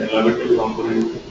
Elemental component.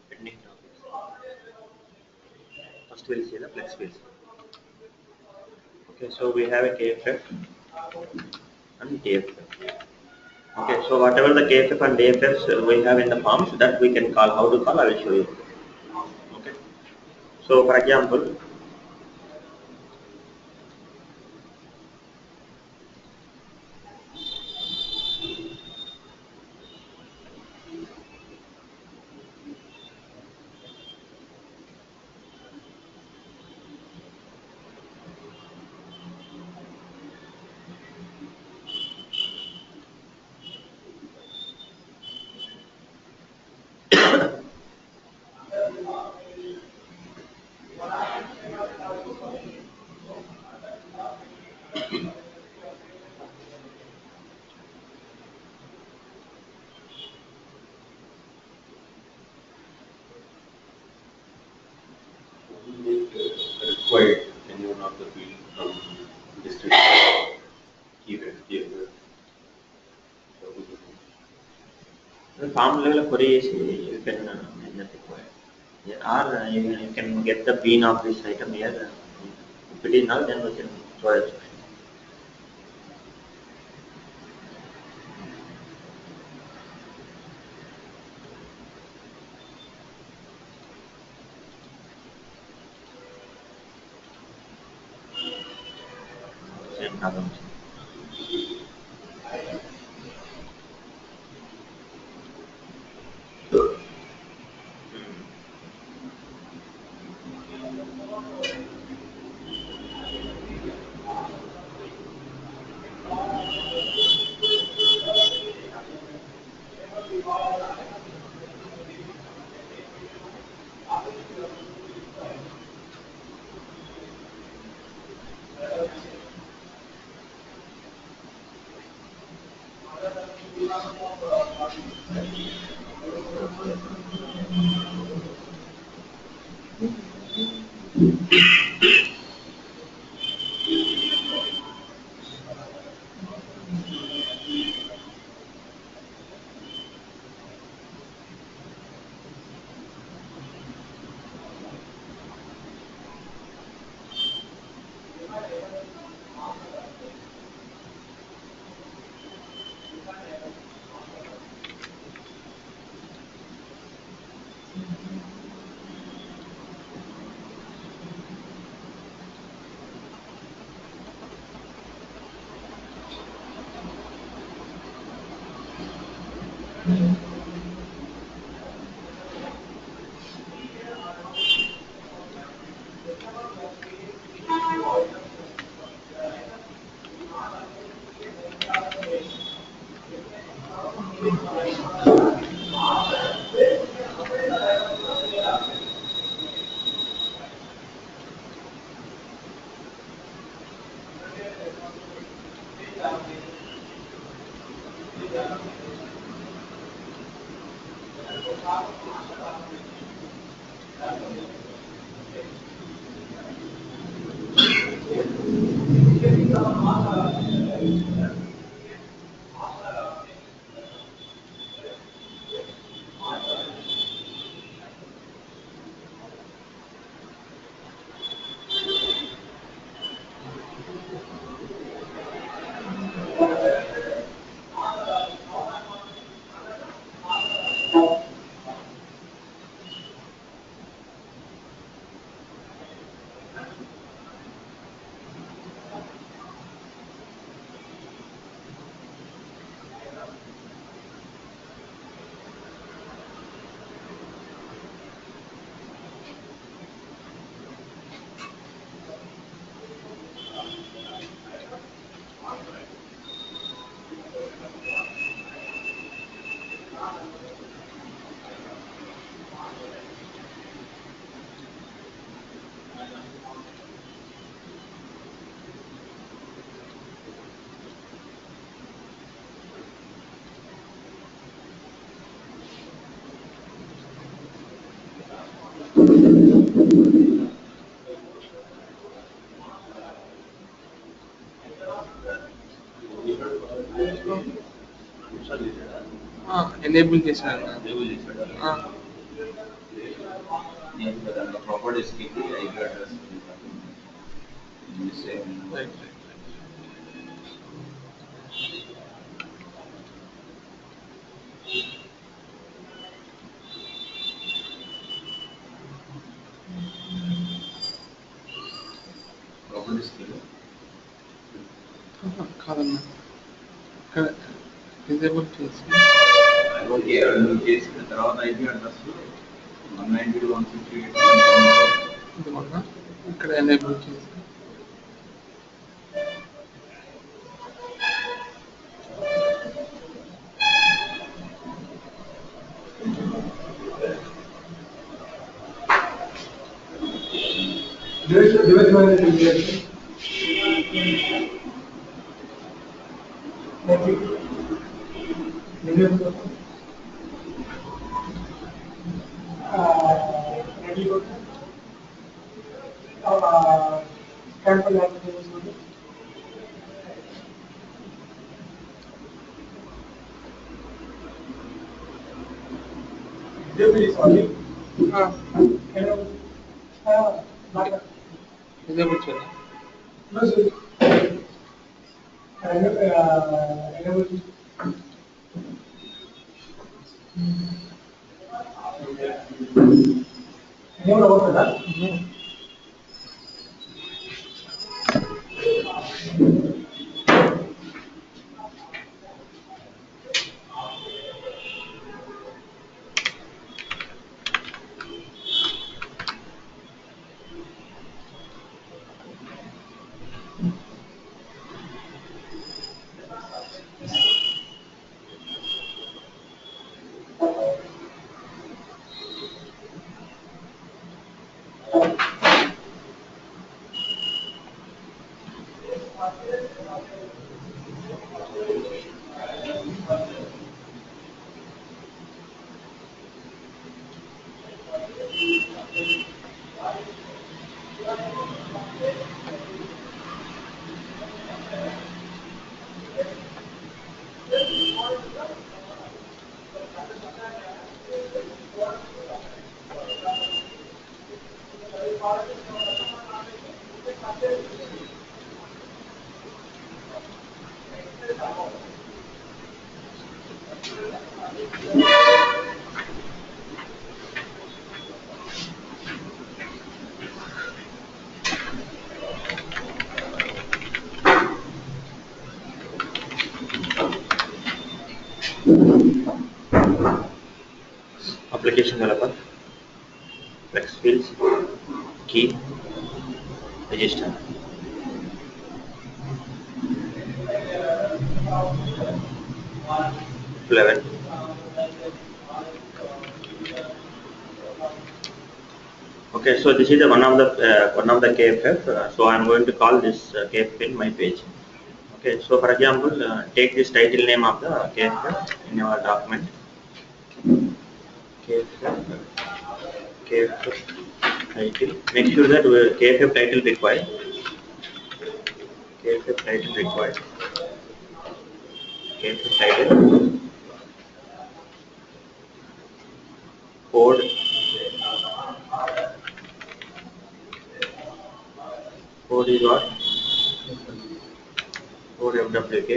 Pending topics. First we'll see the flex fields. Okay, so we have a KFF and DFF. Okay, so whatever the KFF and DFFs we have in the forms that we can call, how to call, I will show you. Okay, so for example, required any one of the field from district keyword. The farm level query is you can make that required. Yeah, or you can get the bean of this item here. If it is null, then we can throw it. Same problem. Enable చేశాను properties కి IP address right properties కి కాదన్నా ఇక్కడ disable చేసి okay రెండు చేసిన తర్వాత IP address 192.168.1.1 ఇదిగోండి ఇక్కడ ఎనేబుల్ చేసి Disable చేయాలి. Application developer, flex fields, key, register. Level. Okay, so this is the one of the KFF. So I'm going to call this KFF in my page. Okay, so for example, take this title name of the KFF in your document. KFF, KFF title. Make sure that KFF title required. KFF title required. KFF title. Code. Code is what? Code FWK.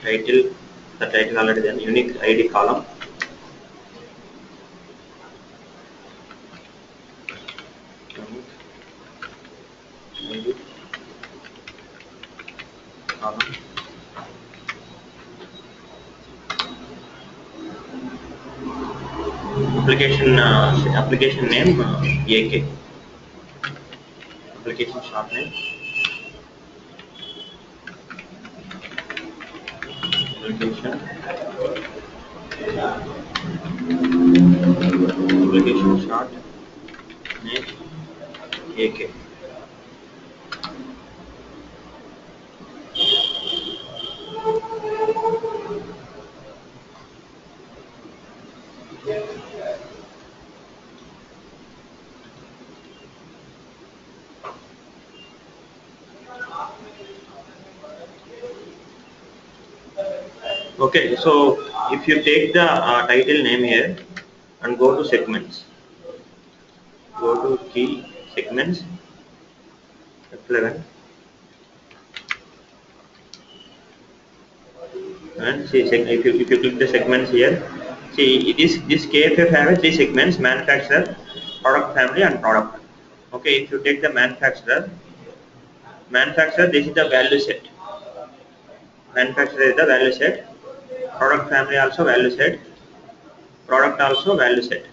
Title. The title already then. Unique ID column. ID column. Application name AK. Application short name. Application short name AK. Okay, so if you take the title name here and go to segments, go to key segments, F11, and see if you click the segments here, see this KFF have three segments: manufacturer, product family, and product. Okay, if you take the manufacturer, this is the value set. Manufacturer is the value set. Product family also value set. Product also value set.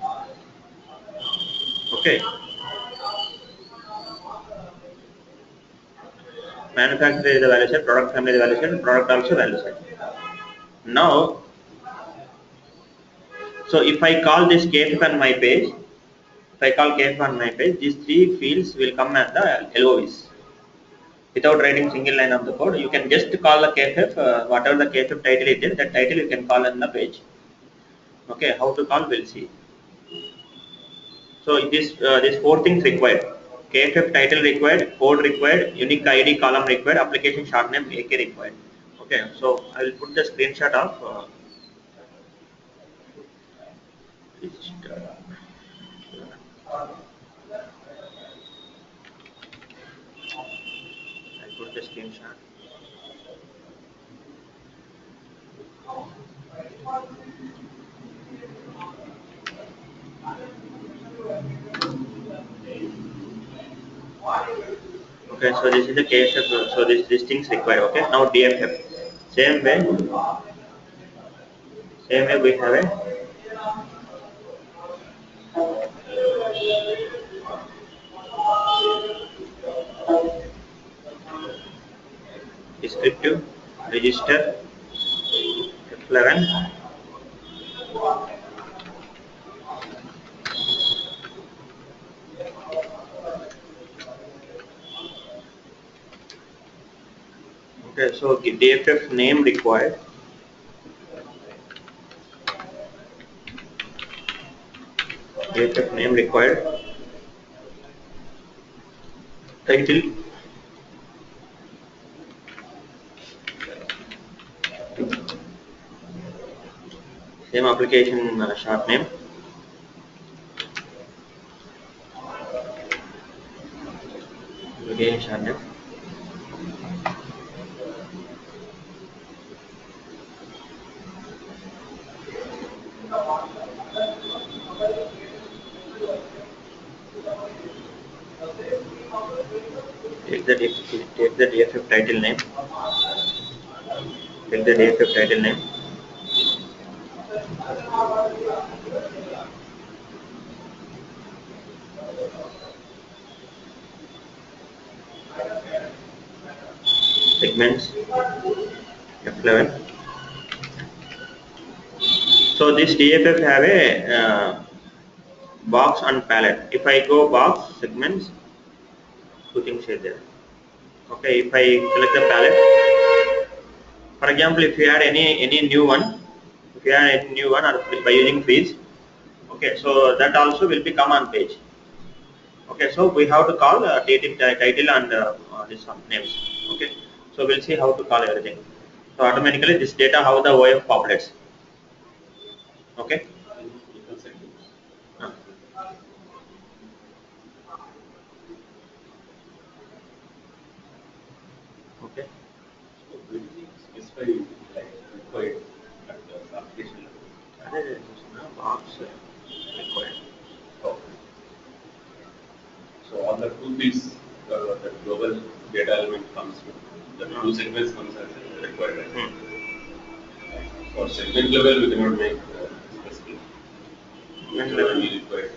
Okay. Manufacturer is the value set, product family is the value set, product also value set. Now, so if I call this KFF on my page, these three fields will come as the LOVs. Without writing single line of the code, you can just call the KFF, whatever the KFF title is there, that title you can call on the page. Okay, how to call, we'll see. So this four things required: KFF title required, code required, unique ID column required, application short name AK required. Okay, so I will put the screenshot of I put the screenshot. Okay, so this is the KFF. So these things required. Okay, now DFF. Same way, same way we have a descriptive register F11. Okay, so DFF name required. DFF name required. Title. Same application short name. Again short name. Take the DFF title name. Take the DFF title name. Segments F11. So this DFF have a box and palette. If I go box segments, two things are there. Okay, if I select the palette, for example, if you add any new one, if you add any new one or by using freeze, okay, so that also will be come on page. Okay, so we have to call title and this one names. Okay, so we'll see how to call everything. So automatically this data how the OF populates. Okay. Uh, okay. So will we specify like required at the application level? There is no box required. Oh. So all the two bits, the global data element comes with the two segments comes as required. Right? For segment level, we cannot make specific. Segment It level. will be required.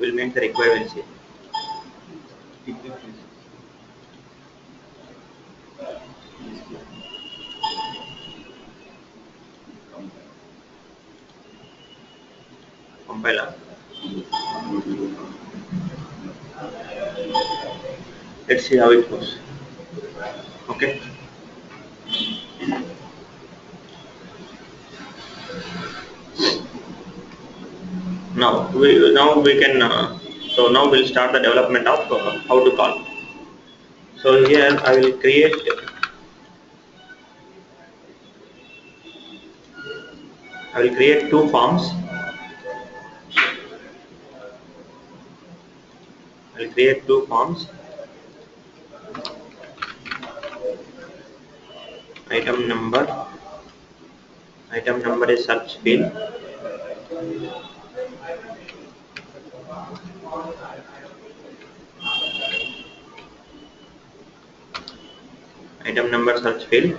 Will make the required will see. Compiler. Let's see how it goes. Okay. Now we can so now we'll start the development of how to call. So here I will create two forms. I'll create two forms. Item number is search field. Item number search field.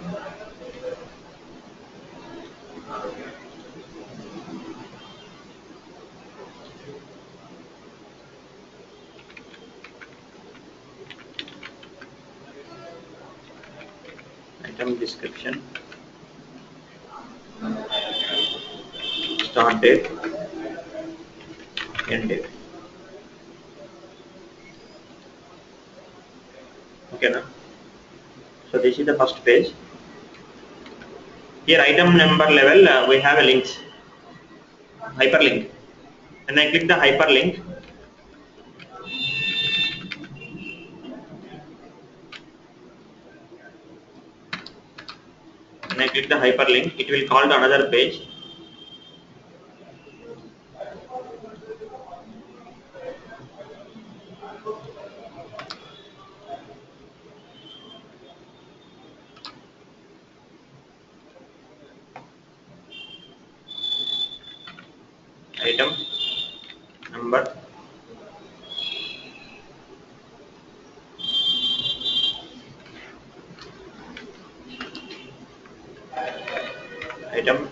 Item description. Start date. End date. Okay now. So this is the first page. Here item number level we have a links, hyperlink. When I click the hyperlink, it will call to another page. Item number item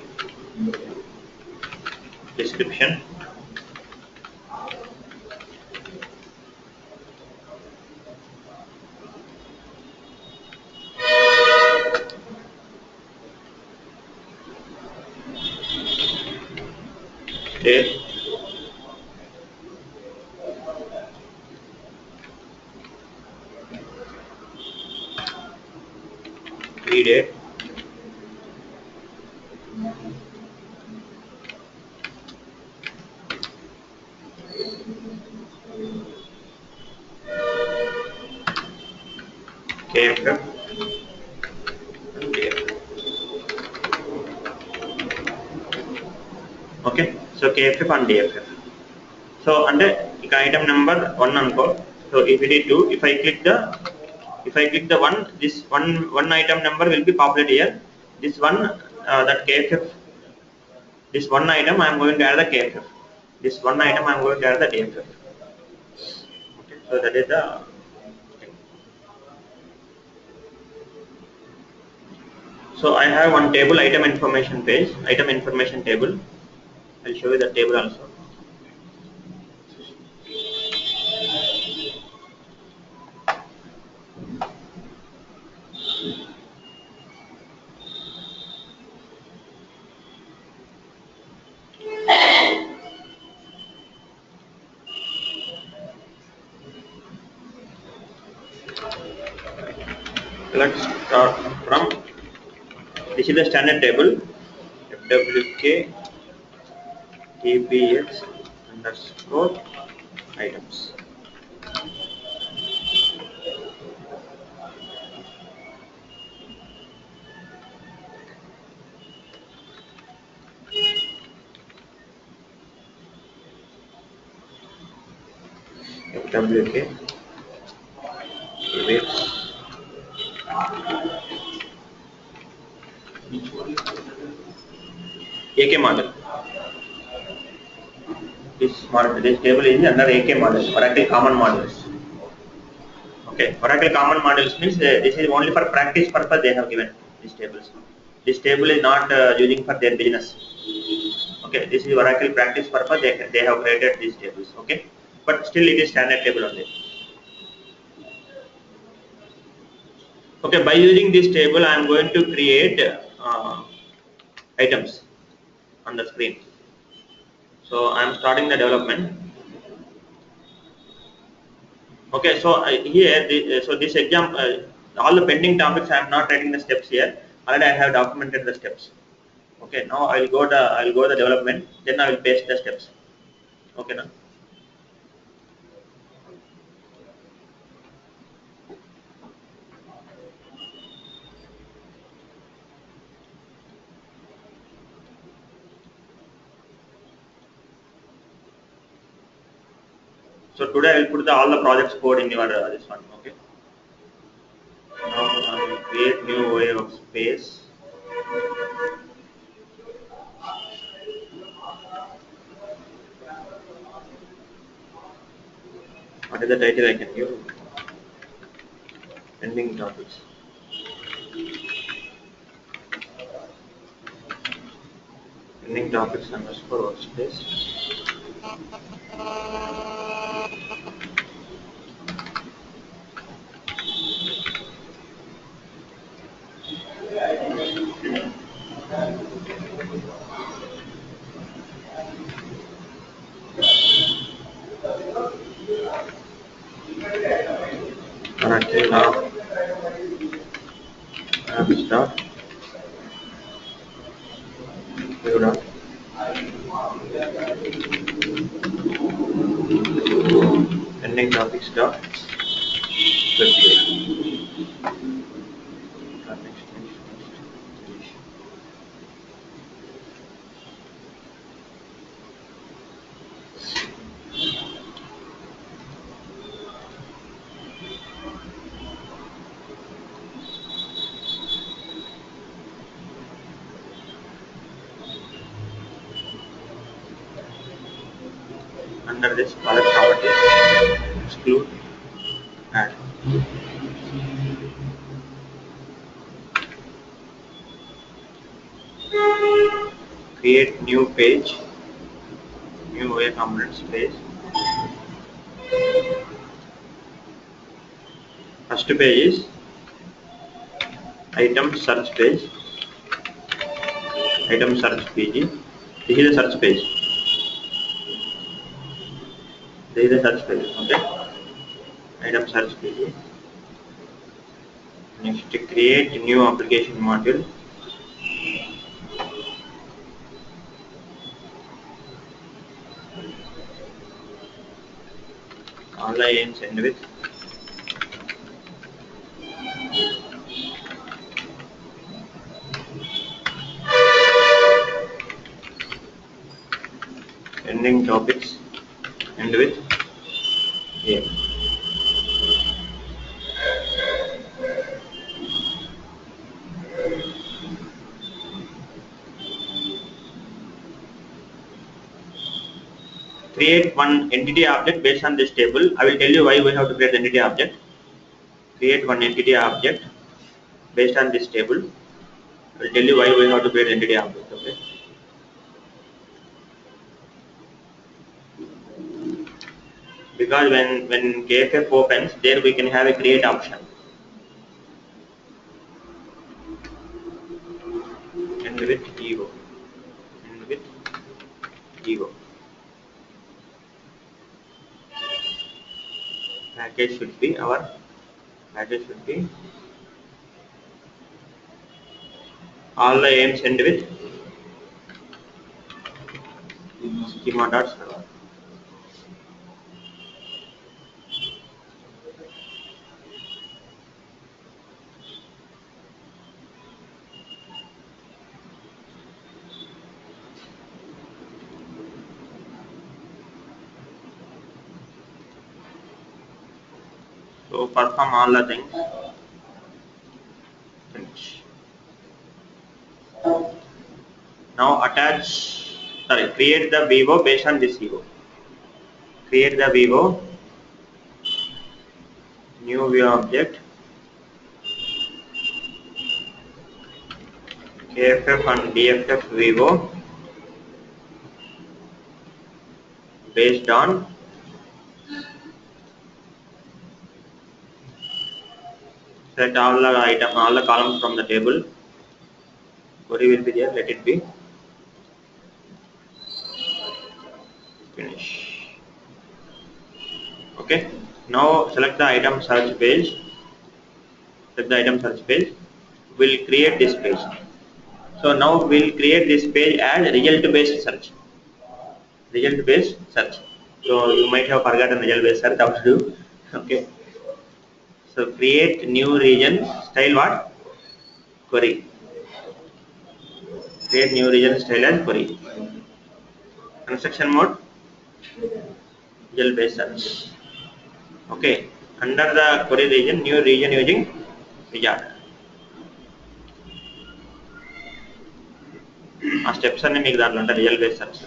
description date date KFF and DFF. Okay, so KFF and DFF. So under item number 1 unquote. So if it is 2, if I click the one, this one item number will be populated here. This one that KFF, this one item I am going to add the KFF. This one item I am going to add the DFF. Okay, so that is the so I have one table, item information page, item information table. I'll show you the table also. Let's start from, this is the standard table, FWK TBX underscore items. FWK TBX AK model. This table is under AK model, Oracle common models. Okay, Oracle common models means this is only for practice purpose they have given these tables. This table is not using for their business. Okay, this is Oracle practice purpose they have created these tables. Okay, but still it is standard table only. Okay, by using this table I am going to create items on the screen. So I am starting the development. Okay, so here so this example, all the pending topics I am not writing the steps here. Already I have documented the steps. Okay, now I will go the development, then I will paste the steps. Okay, now. So today I will put all the projects code in your this one. Okay. Now I will create new workspace. What is the title I can give? Pending topics. Pending topics underscore workspace. Oracle app start view dot ending topics dot next. Under this product properties, exclude add. Create new page, new way components page. First page is item search page, item search page. This is the search page. This is the search page. Okay, item search page. Next, create new application module. All the aims end with ending topics end with aim. Create one entity object based on this table. I will tell you why we have to create entity object. Create one entity object based on this table. I will tell you why we have to create entity object. Okay. Because when KFF opens, there we can have a create option. End with ego. End with ego. Package should be our package should be all the aims end with schema.server. So perform all the things. Finish. Now create the Vivo based on this ego. Create the Vivo, new view object, KFF and DFF Vivo based on select all the columns from the table. Query will be there, let it be. Finish. Okay. Now select the item search page. Select the item search page. We'll create this page. So now we'll create this page as result-based search. Result-based search. So you might have forgotten result-based search how to do. Okay. So create new region, style what? Query. Create new region, style as query. Construction mode, result-based search. Okay. Under the query region, new region using wizard. ఆ steps అన్ని మీకు దాంట్లో ఉంటాయి real base search.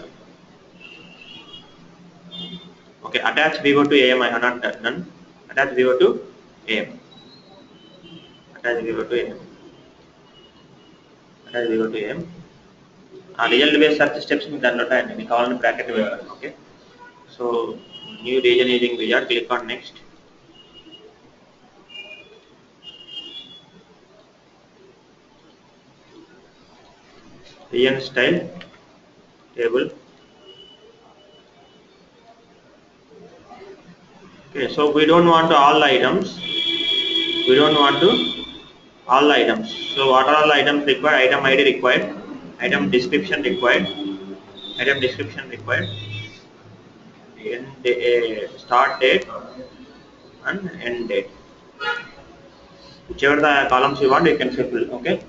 Okay, attach Vivo to AM I have not done. Attach Vivo to AM. Attach Vivo to AM. Attach Vivo to AM. ఆ real base search steps మీకు దాంట్లో ఉంటాయండి, మీకు కావాలని బ్రాకెట్ పెట్టాను. Okay, so new reason using wizard, click on next. region style table. Okay, so we don't want all the items. We don't want to all the items. So what are all the items required? Item ID required. Item description required. Item description required. Start date and end date. Whichever the columns you want, you can fill. Okay.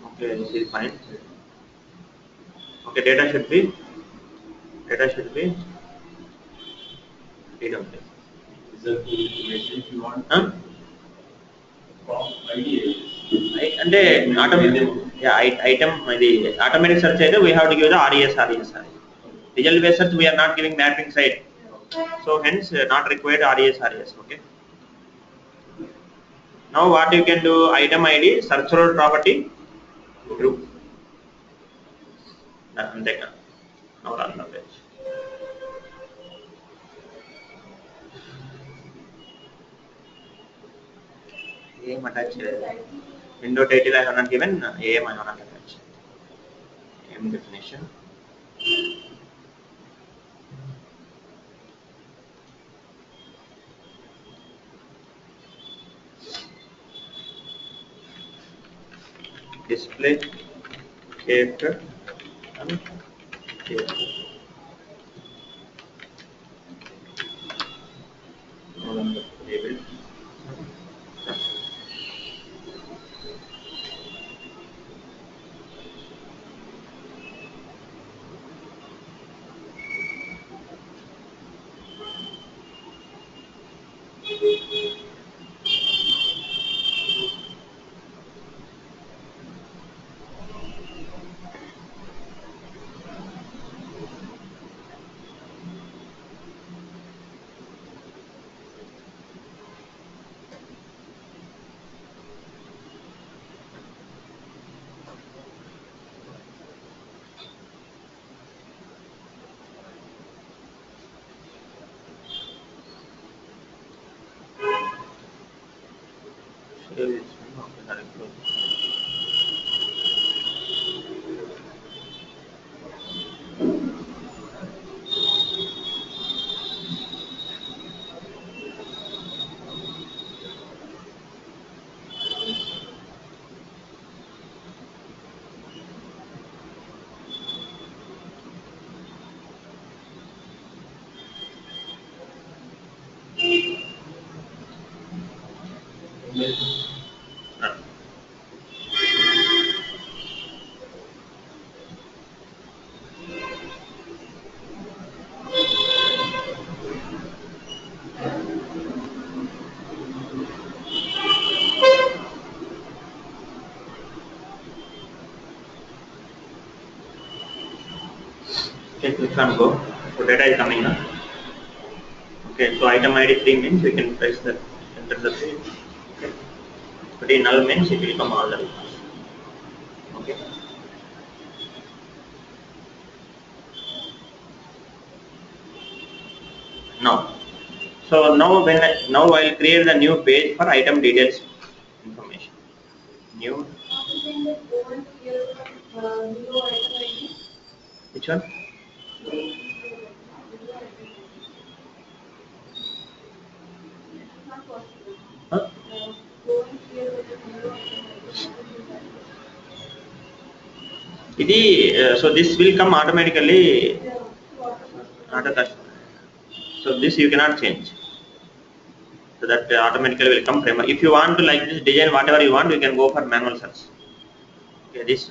Okay, this is fine. Okay, data should be read only. Is that the information if you want? Huh? From ID. అంటే item the automatic search either we have to give the RES. Digital based search we are not giving mapping site, so hence not required RES. Okay. Now what you can do, item ID search role property group. అంతేగా. Now run the page. ఏం attach window title I have not given, ఏం I have not attached. Aim definition. Display character and character. Label. Okay, click on go. So data is coming now. Okay, so item ID 3 means we can press the enter the page. Okay. Pretty null means it will come all the results. Okay. Now, so now I'll create the new page for item details information. New. Which one? Huh? So this will come automatically. So this you cannot change. So that automatically will come from. If you want to like this design whatever you want, you can go for manual search. Okay, this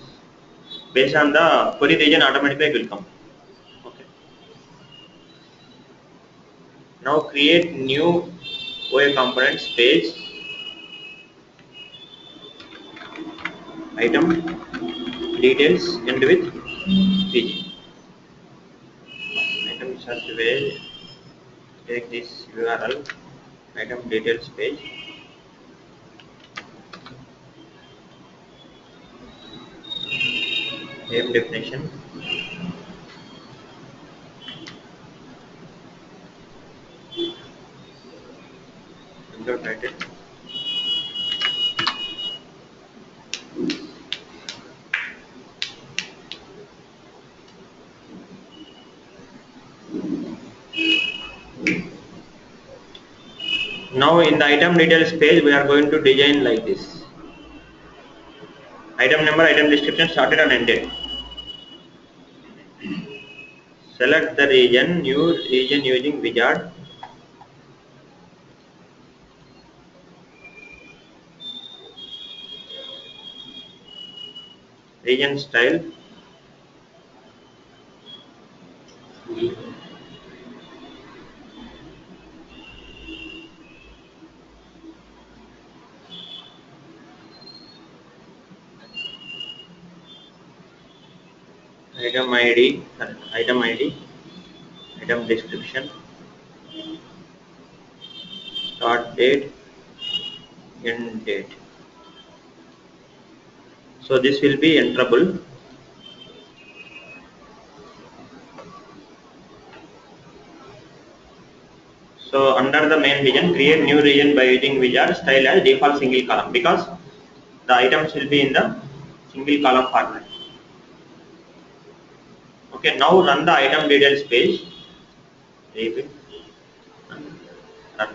based on the query region automatically will come. Okay. Now create new OA components page. Item details end with PG. Item search way, take this URL, item details page. Aim definition. Window title. Now in the item details page we are going to design like this. Item number, item description, started and ended. Select the region, new region using wizard. Region style. Item ID, item ID, item description, start date, end date. So this will be enterable. So under the main region, create new region by using wizard style as default single column because the items will be in the single column format. Okay, now run the item details page. Repeat. Run.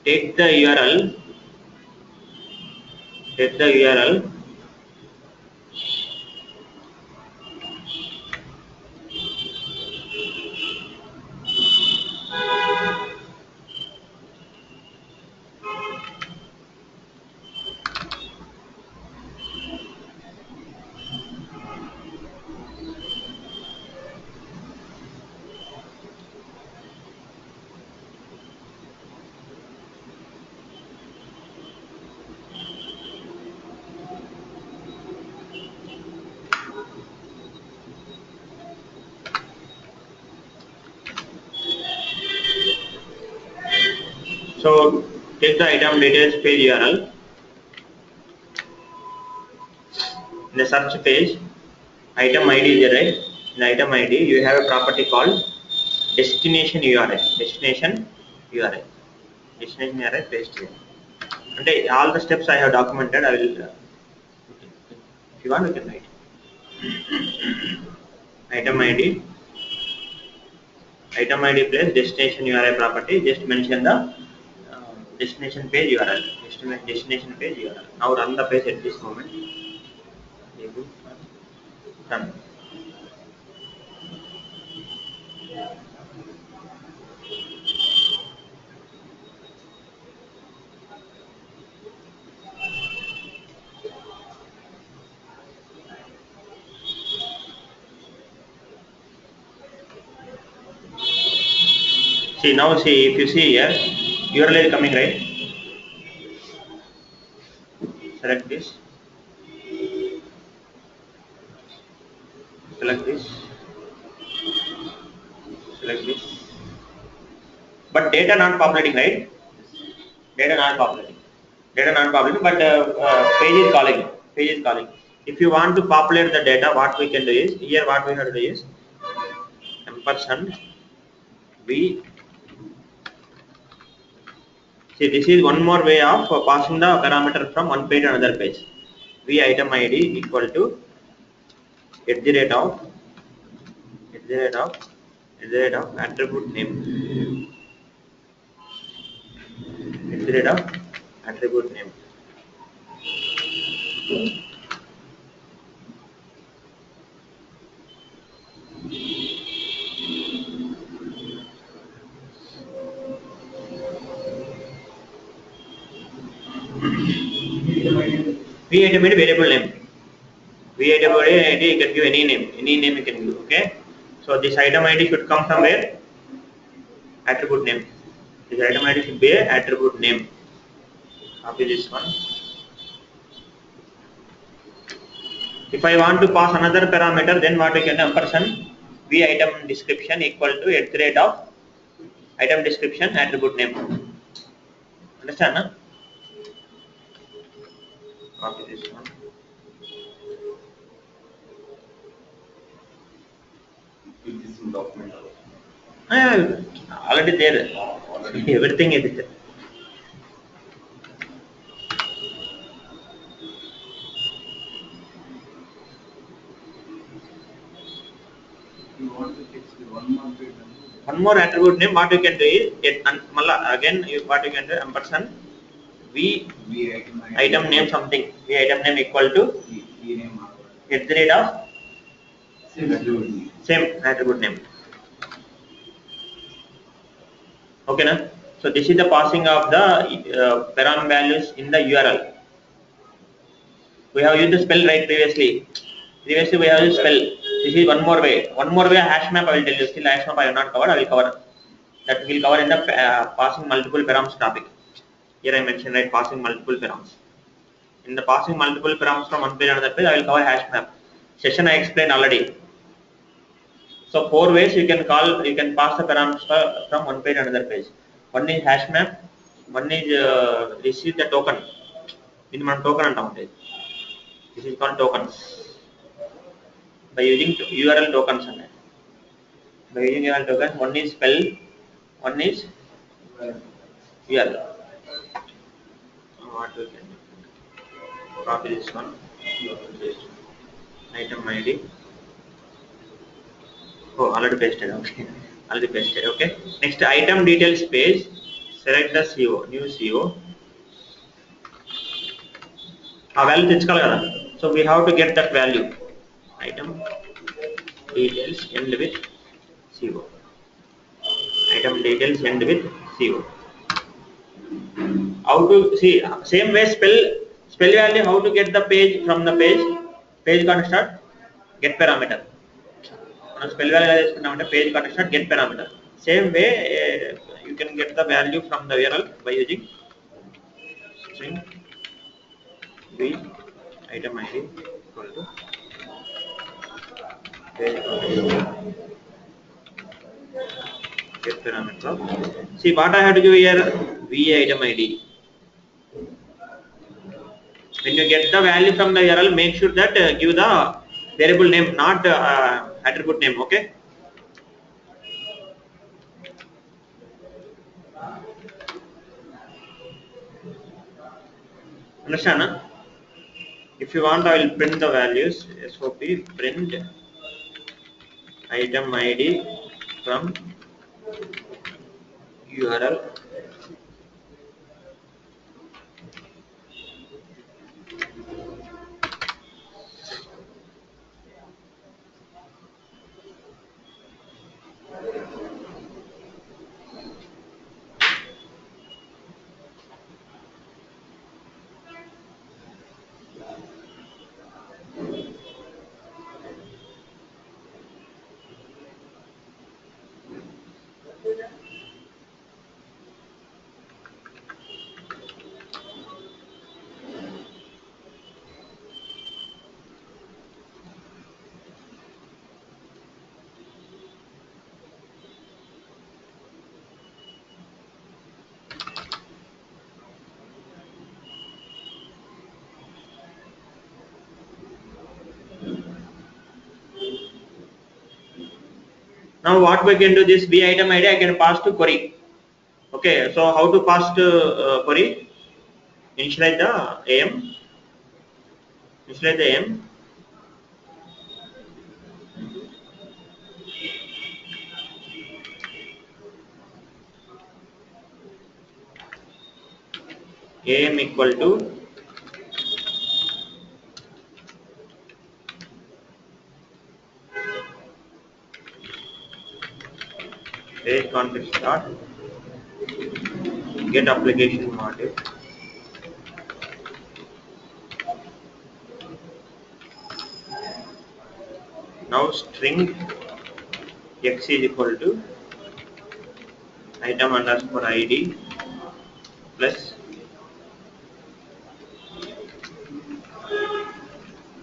Take the URL. Take the URL. So take the item details page URL. In the search page, item ID is there, right? In item ID, you have a property called destination URL. Destination URL. Destination URL paste here. And all the steps I have documented, I will. If you want, you can write. Item ID. Item ID plus destination URL property. Just mention the destination page URL. Destination page URL. Now run the page at this moment. Run. See now, see if you see here, URL is coming, right? Select this. Select this. Select this. But data not populating, right? Data not populating. Data not populating, but page is calling. Page is calling. If you want to populate the data, what we can do is here. What we have to do is ampersand v. See, this is one more way of passing the parameter from one page to another page. V item ID equal to at the rate of at the rate of at the rate of attribute name. At the rate of attribute name. V item ID variable name. V item ID you can give any name you can give. Okay. So this item ID should come from where? Attribute name. This item ID should be a attribute name. Copy this one. If I want to pass another parameter, then what I can do? Ampersand v item description equal to at the rate of item description attribute name. Understand? No? Copy this one. Keep this in document also. Already there. Everything is there. You want to fix the one more bit. One more attribute name, what you can do is, again, what you can do, ampersand, v We item name something, v item name equal to name at the rate of attribute. same attribute name. Okay, na? So this is the passing of the param values in the URL. We have used the spell right previously. Previously we have used spell. This is one more way. One more way, hash map I will tell you. Still hash map I have not covered. I will cover. That will cover in the passing multiple params topic. Here I mentioned, right, passing multiple params. In the passing multiple params from one page to another page, I will cover hash map. Session I explained already. So 4 ways you can pass the params from one page to another page. One is hash map. One is this is the token. In one token and this is called tokens. By using URL tokens. By using URL tokens, one is spell, one is URL. What we can do? Copy this one. Item ID. Oh, already pasted. Okay, already pasted. Okay. Next, item details page. Select the CO, new CO. A value తెచ్చుకోవాలి కదా. So we have to get that value. Item details end with CO. Item details end with CO. How to see, same way spell value, how to get the page from the page construct get parameter. Spell value చేసుకున్నామంటే page construct get parameter. Same way you can get the value from the URL by using string v item id equal to page get parameter. See what I have to give here, v item id. When you get the value from the URL, make sure that give the variable name, not attribute name. Okay. Understand? Huh? If you want, I will print the values. SOP print item ID from URL. Now what we can do, this v item ID I can pass to query. Okay, so how to pass to query? Initialize the AM. Initialize the AM. AM equal to page context dot get application module. Now string x is equal to item underscore ID plus,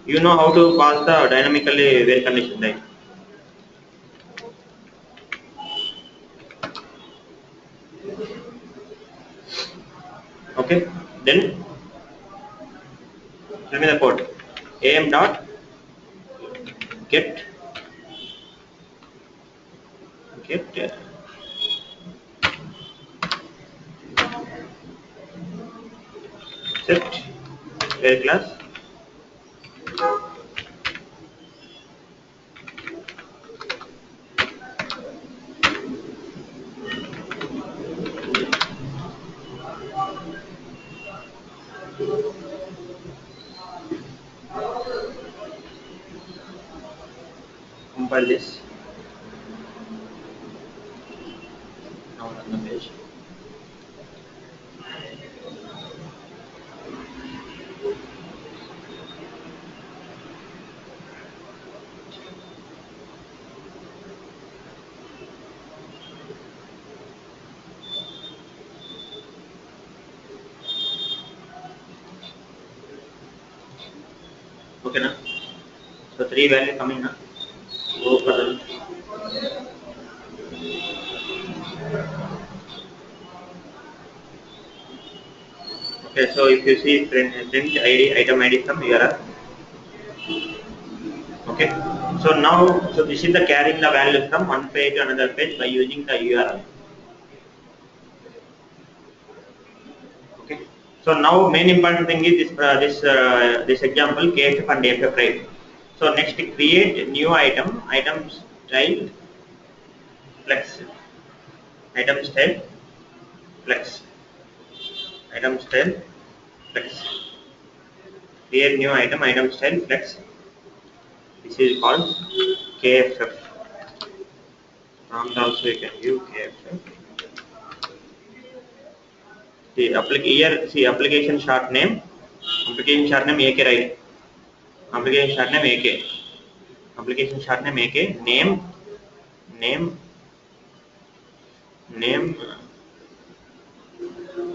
you know how to pass the dynamically where condition, right? Okay, then tell me the code. AM dot get except where class. Compile this. Now run the page. Okay, now. So 3 value coming now. Go for the. Okay, so if you see print ID, item ID from URL. Okay, so now, so this is the carrying the value from one page to another page by using the URL. Okay, so now main important thing is this example KFF and AFF, right? So next create new item, item style flex, item style flex, item style flex. Create new item, item style flex. This is called KFF. Prompt also you can use KFF. See, here see application short name. Application short name AK, right? Application short name AK. Application short name AK. Name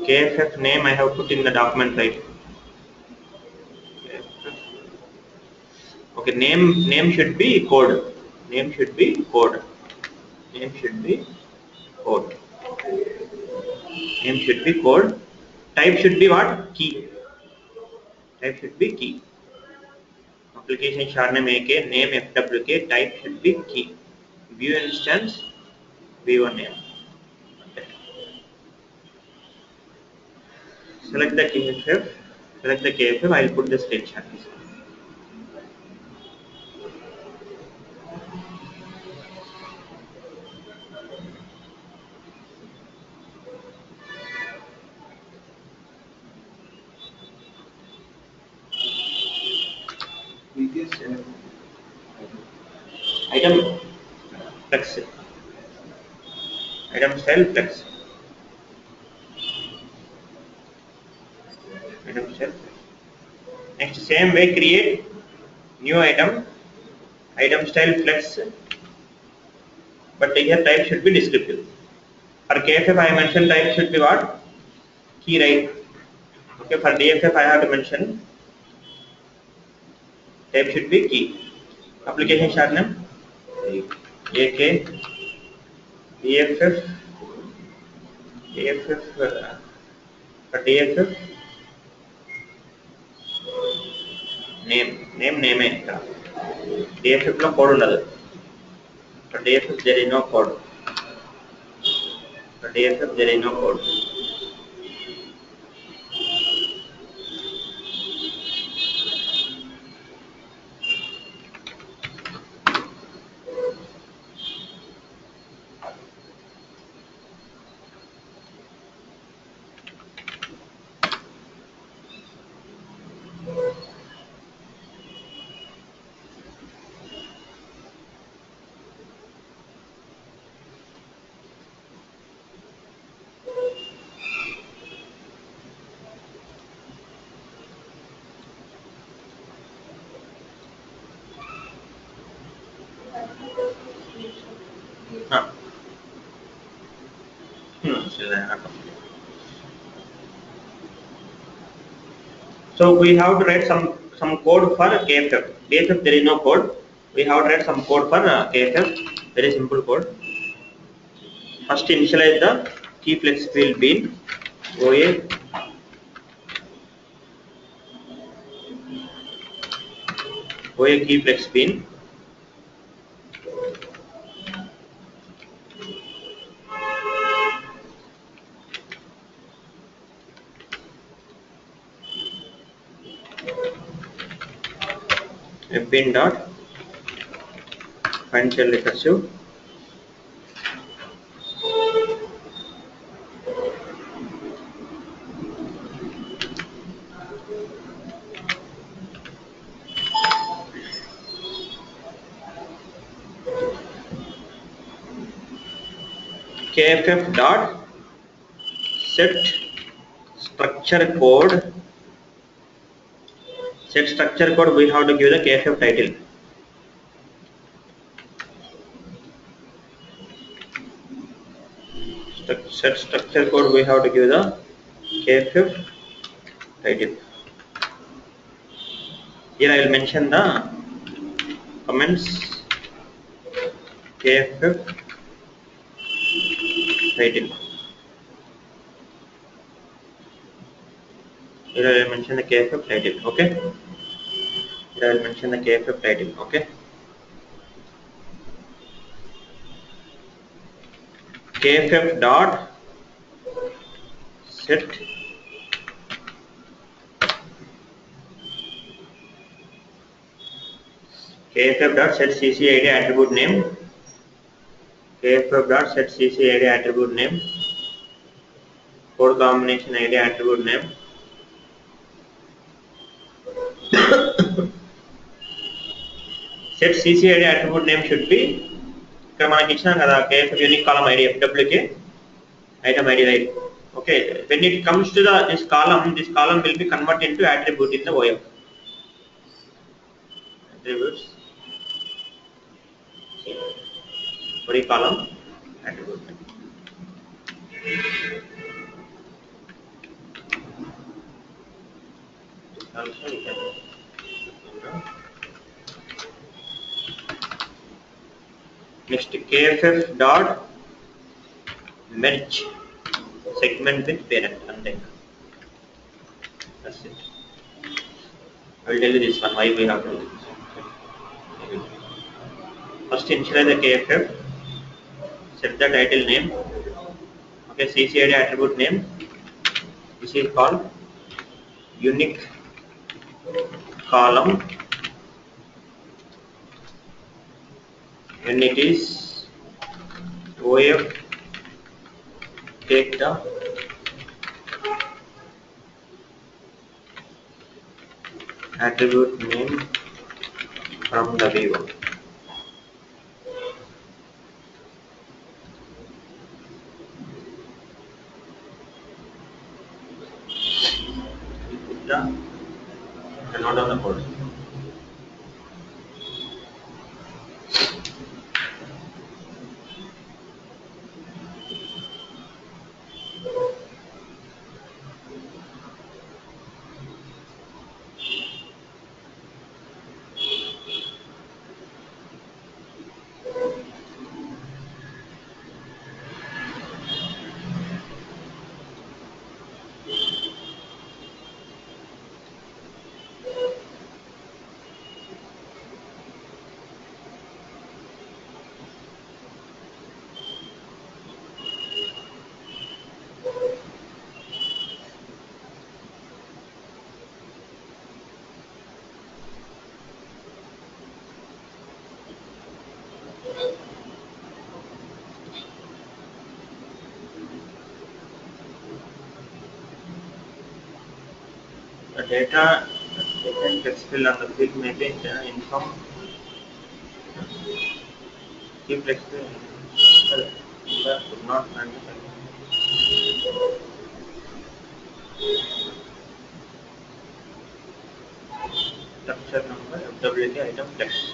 KFF name I have put in the document, right? Okay, name should be code. Name should be code. Name should be code. Name should be code. Type should be what? Key. Type should be key. Application short name AK, name FWK, type should be key. View instance, v1 name. Okay. Select the KFF. Select the KFF. I will put the screenshot. Biggest Item flex. Item style flex. Item style flex. Next, same way create new item. Item style flex. But here type should be descriptive. For KFF I mentioned type should be what? Key, right? Okay, for DFF I have to mention type should be key. Application short name AK DFF for DFF name ఇక్కడ DFF లో code ఉండదు. For DFF there is no code. For DFF there is no code. Huh. So we have to write some code for KFF. DFF there is no code. We have to write some code for KFF. Very simple code. First initialize the key flex field bean OA key flex bean. bin dot find shell recursive kff dot set structure code. Set structure code, we have to give the kff title. Set structure code, we have to give the kff title. Here I will mention the comments kff title. Here I will mention the kff title. Okay. Here I will mention the kff title. Okay. kff dot set kff dot set ccid attribute name. kff dot set ccid attribute name. Code combination id attribute name. Set ccid attribute name should be ఇక్కడ మనకి ఇచ్చిన కదా kff unique column id fwk item id, right? Okay, when it comes to this column will be converted into attribute in the OF. Attributes body column attribute. Also we can next kff dot merge segment with parent, and then that's it. I will tell you this one why we have to do this. First initialize the kff, set the title name. Okay, ccid attribute name. This is called unique column. When it is OF, take the attribute name from the viewer. Put the node on the code. The data taken text field on the field may be inform keep text field could not find the structure number fwk item text.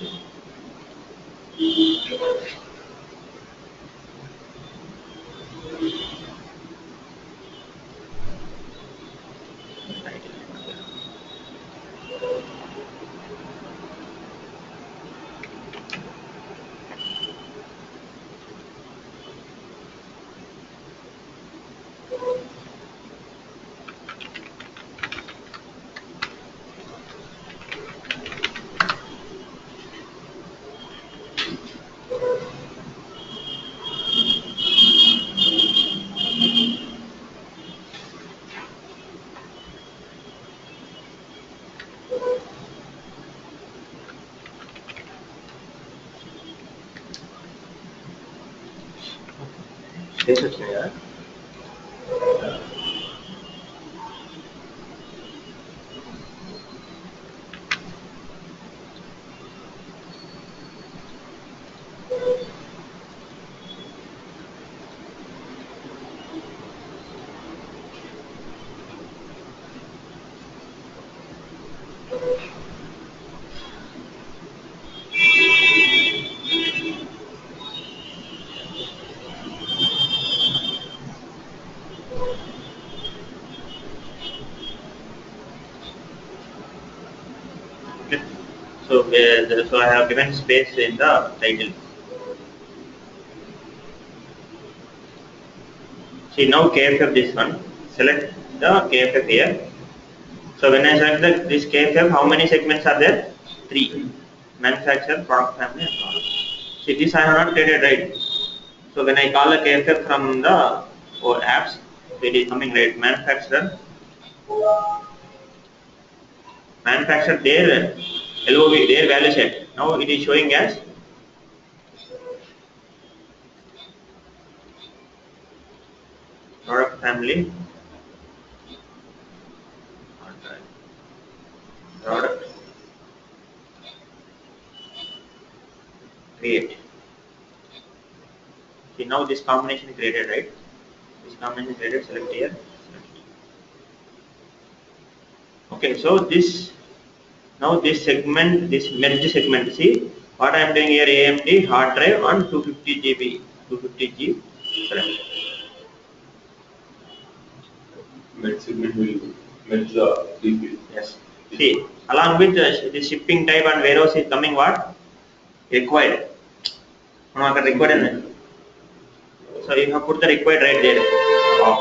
Yes, వచ్చినాయి కదా. Okay. So I have given space in the title. See now KFF this one. Select the KFF here. So when I select this KFF, how many segments are there? 3. Manufacturer, product family, and product. See this I have not created, right? So when I call the KFF from the apps, it is coming right. Manufacturer their LOV, their value set. Now it is showing as product family, product create. See now this combination is created, right? This combination is created. Select here. Okay, so this now this segment, this merge segment. See what I am doing here: AMD hard drive on 250 GB, 250 G. Select. Merge segment will merge the three fields. Yes. See, along with the shipping type and warehouse is coming what? Required. Required. So you have put the required right there. Box.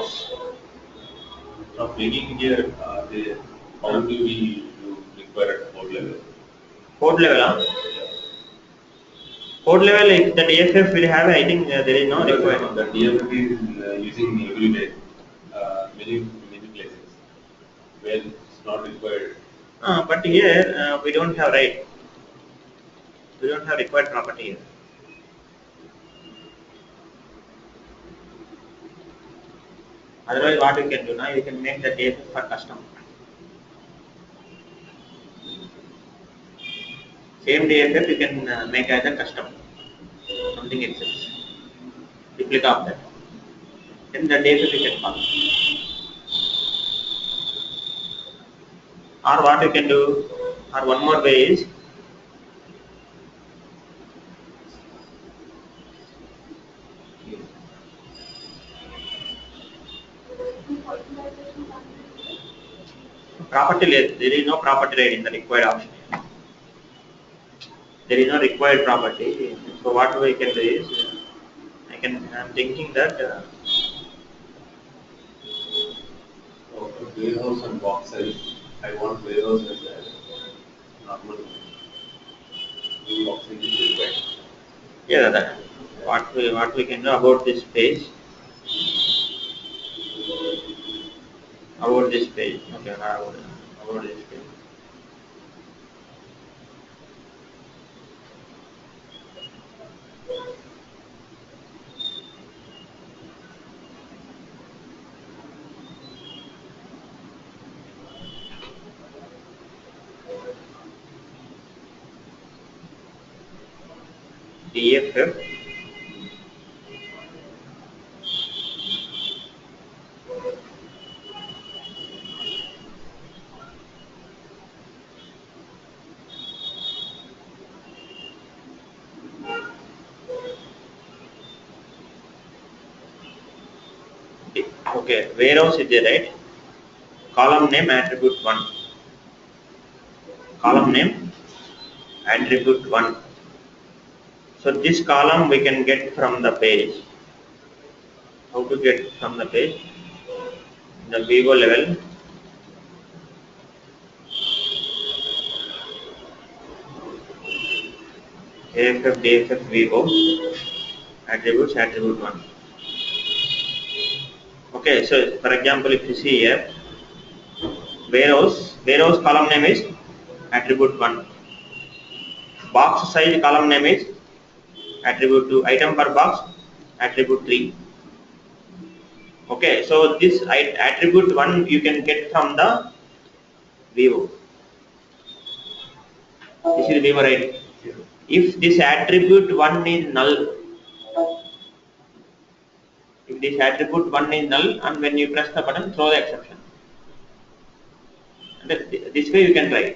Now making here, how do we require at code level? Code level, huh? Code level, if the DFF will have, I think there is no required. The DFF is using everywhere, many places where it's not required. But here we don't have right. We don't have required property here. Otherwise, what you can do now, you can make the DFF for custom. Same DFF you can make as a custom. Something exists. You click off that. Then the DFF you can call. Or what you can do, or one more way is, property list. There is no property right in the required option. There is no required property. So what we can do is, I'm thinking that Warehouse and box size. I want warehouse as a normal box size is required. yeah, that what we can do about this page. About this page. Okay, about this page. DFF okay, warehouse is there, right? Column name attribute 1. Column name attribute 1. So this column we can get from the page. How to get from the page? The Vivo level. AFF DFF Vivo attributes attribute 1. Okay, so for example, if you see here, warehouse column name is attribute 1. Box size column name is attribute 2. Item per box attribute 3. Okay, so this attribute 1 you can get from the view. This is view, right? If this attribute 1 is null, if this attribute 1 is null, and when you press the button, throw the exception. And this way you can try.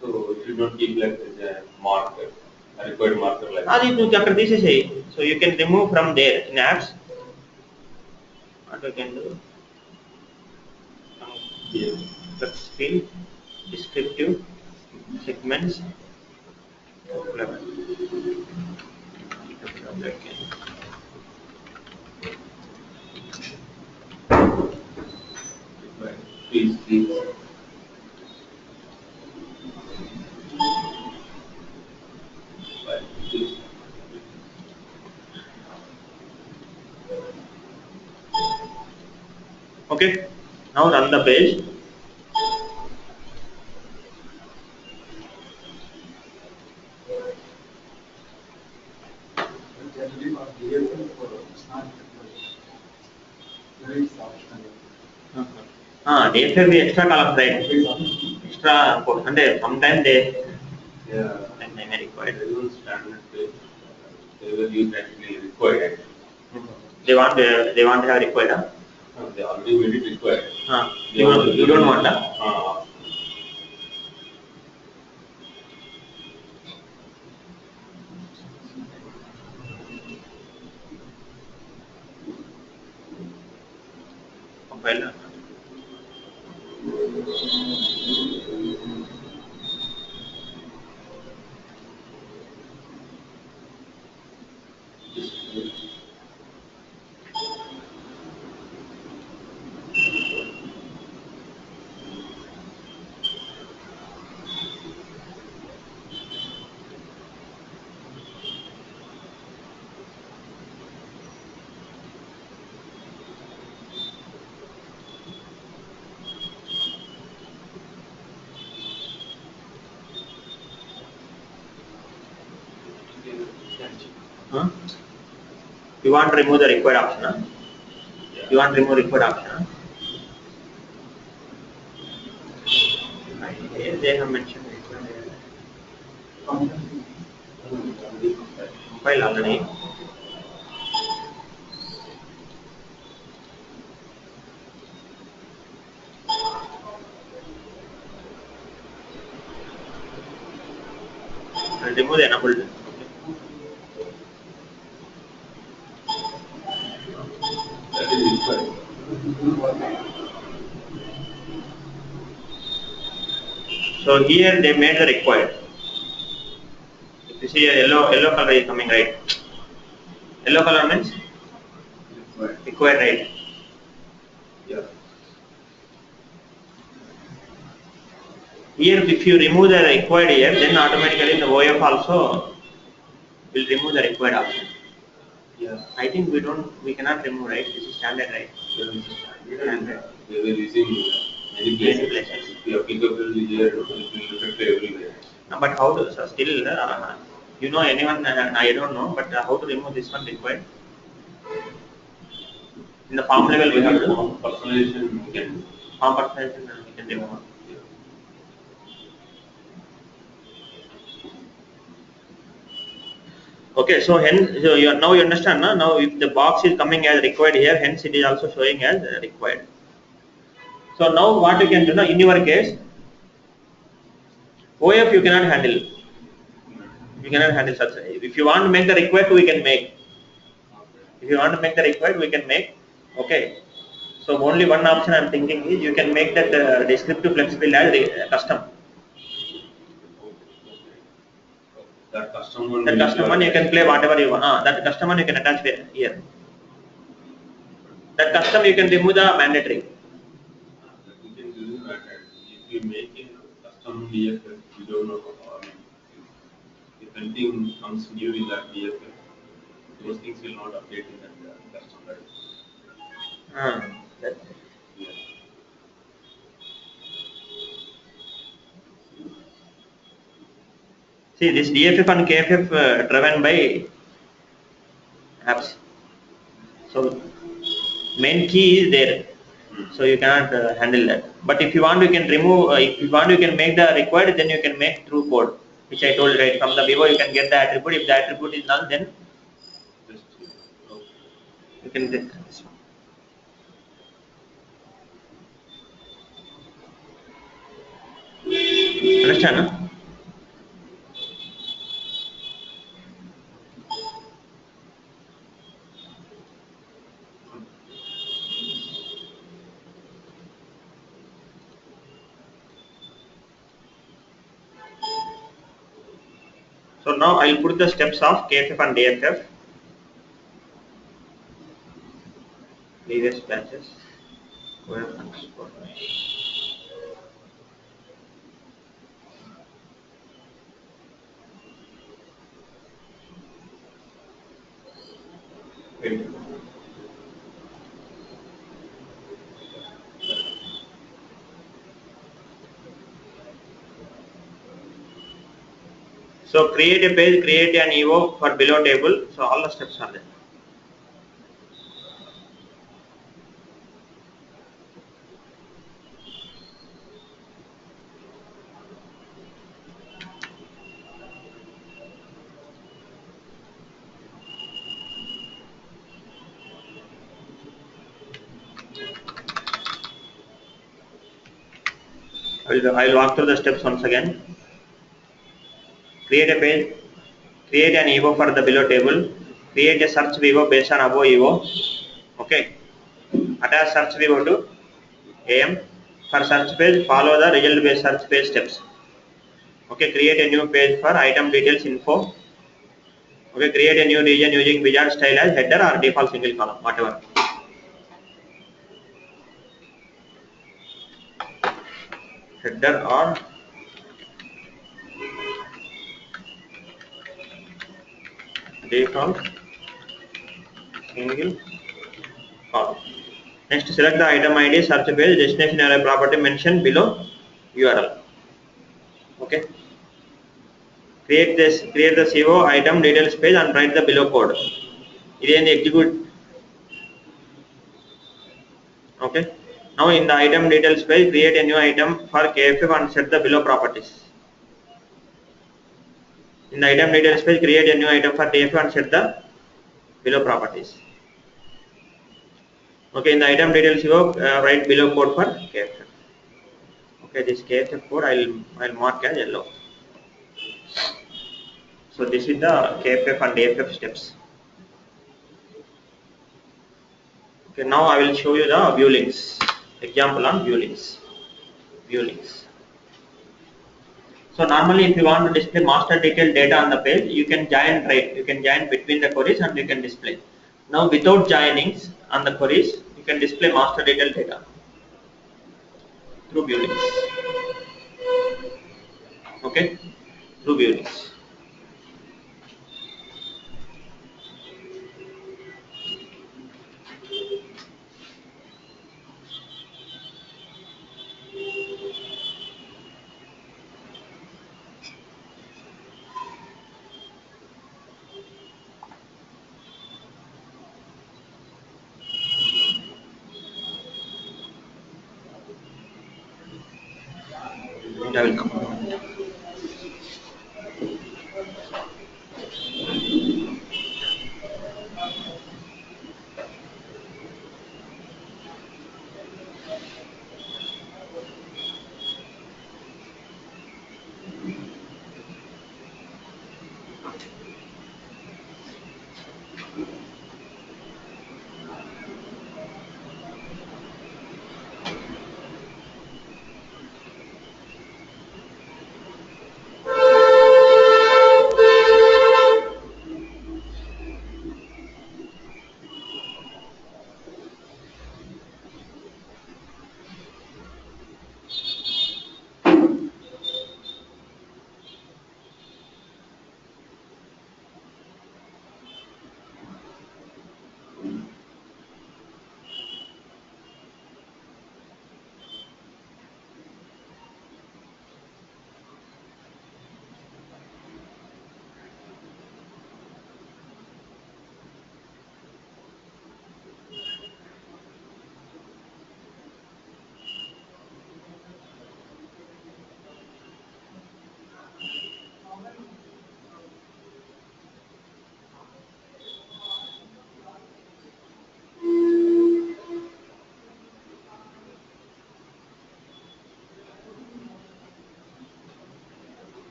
So it should not keep like a marker, a required marker like Adi tu chakra this is a, so you can remove from there in apps. What you can do? yeah. Let's fill descriptive segments. Level. Please. Please. Okay, now run the page. Generally, our DFL for snap very is optional. DFL be extra columns, right? Extra, and sometimes they Yeah. may require. There is one standard page. They will use actually required. They want to have required. They already made it required. You don't want that. Compile. Huh? You want to remove the required option. Huh? You want to remove required option. Huh? Here they have mentioned required. Compile already. And remove the enabled. That is required. So here they made the required. If you see a yellow color is coming, right? Yellow color means required, right? Yeah. Here if you remove the required here, then automatically the OF also will remove the required option. Yeah. I think we cannot remove, right? This is standard, right? Standard. They were using many places. If you applicable here, it will reflect everywhere. But how to, so still, you know anyone, I don't know, but how to remove this one required? In the form level we have to do. Personalization we can do. Form personalization we can remove. Okay, so hence, so now you understand, no? Now if the box is coming as required here, hence it is also showing as required. So now what you can do, now in your case, OF you cannot handle. You cannot handle such. If you want to make the required, we can make. If you want to make the required, we can make. Okay. So only one option I am thinking is you can make that descriptive flexible as custom. That custom one. That custom one you can play whatever you want. That custom one you can attach here. That custom you can remove the mandatory. You can do that. If you make a custom DFL, you don't know. If anything comes new in that DFL, those things will not update in that custom, right? That's Yeah. See this DFF and KFF driven by apps. So main key is there, so you cannot handle that. But if you want, you can remove. If you want, you can make the required. Then you can make through code, which I told right from the Vivo. You can get the attribute. If the attribute is null, then Just okay. you can get this one. Understand? Huh? So now I will put the steps of KFF and DFF, previous batches. Where underscore. Wait. So create a page, create an EO for below table. So all the steps are there. I will walk through the steps once again. Create a page, create an EO for the below table, create a search VO based on above EO. Okay. Attach search VO to AM. For search page, follow the result based search page steps. Okay, create a new page for item details info. Okay, create a new region using wizard style as header or default single column, whatever. Header or default single column. Next, select the item ID, search page, destination array property mentioned below URL. Okay. Create the CO item details page and write the below code. Then execute. Okay. Now in the item details page, create a new item for KFF and set the below properties. In the item details page, create a new item for TFF and set the below properties. Okay, in the item details you write below code for KFF. Okay, this KFF code I'll mark as yellow. So this is the KFF and DFF steps. Okay, now I will show you the view links. Example on view links. View links. So normally if you want to display master detailed data on the page, you can join right. You can join between the queries and you can display. Now without joinings on the queries, you can display master detailed data through view links. Okay, through view links. I will come.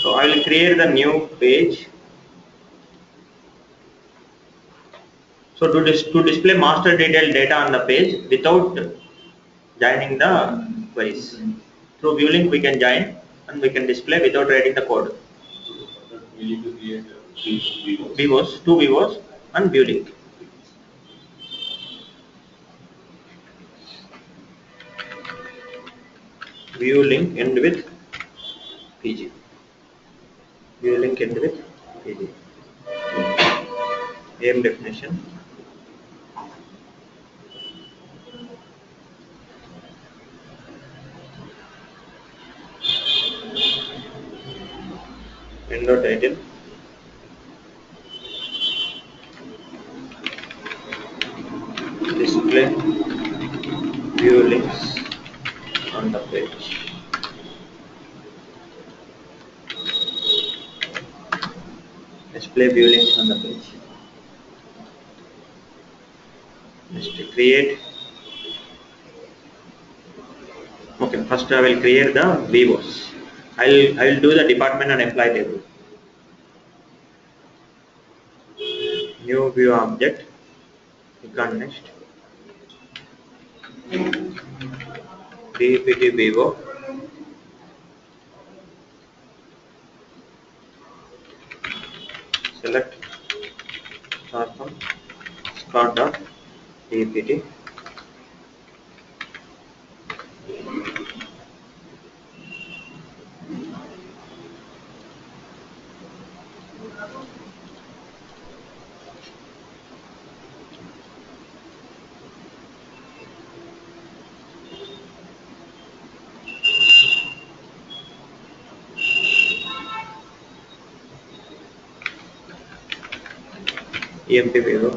So I will create the new page. So to display master detailed data on the page without joining the queries. Through view link we can join and we can display without writing the code. So for that we need to create three views. Vivos, two vivos and view link. View link end with PG. View link end with PG. Aim definition. Window title. Display view links on the page. Display view links on the page. Next create. Okay, first I will create the vivos. I'll do the department and employee table. New view object. Click on next. DPT vivo. Select star from Scott dot DPT. EMP vivo.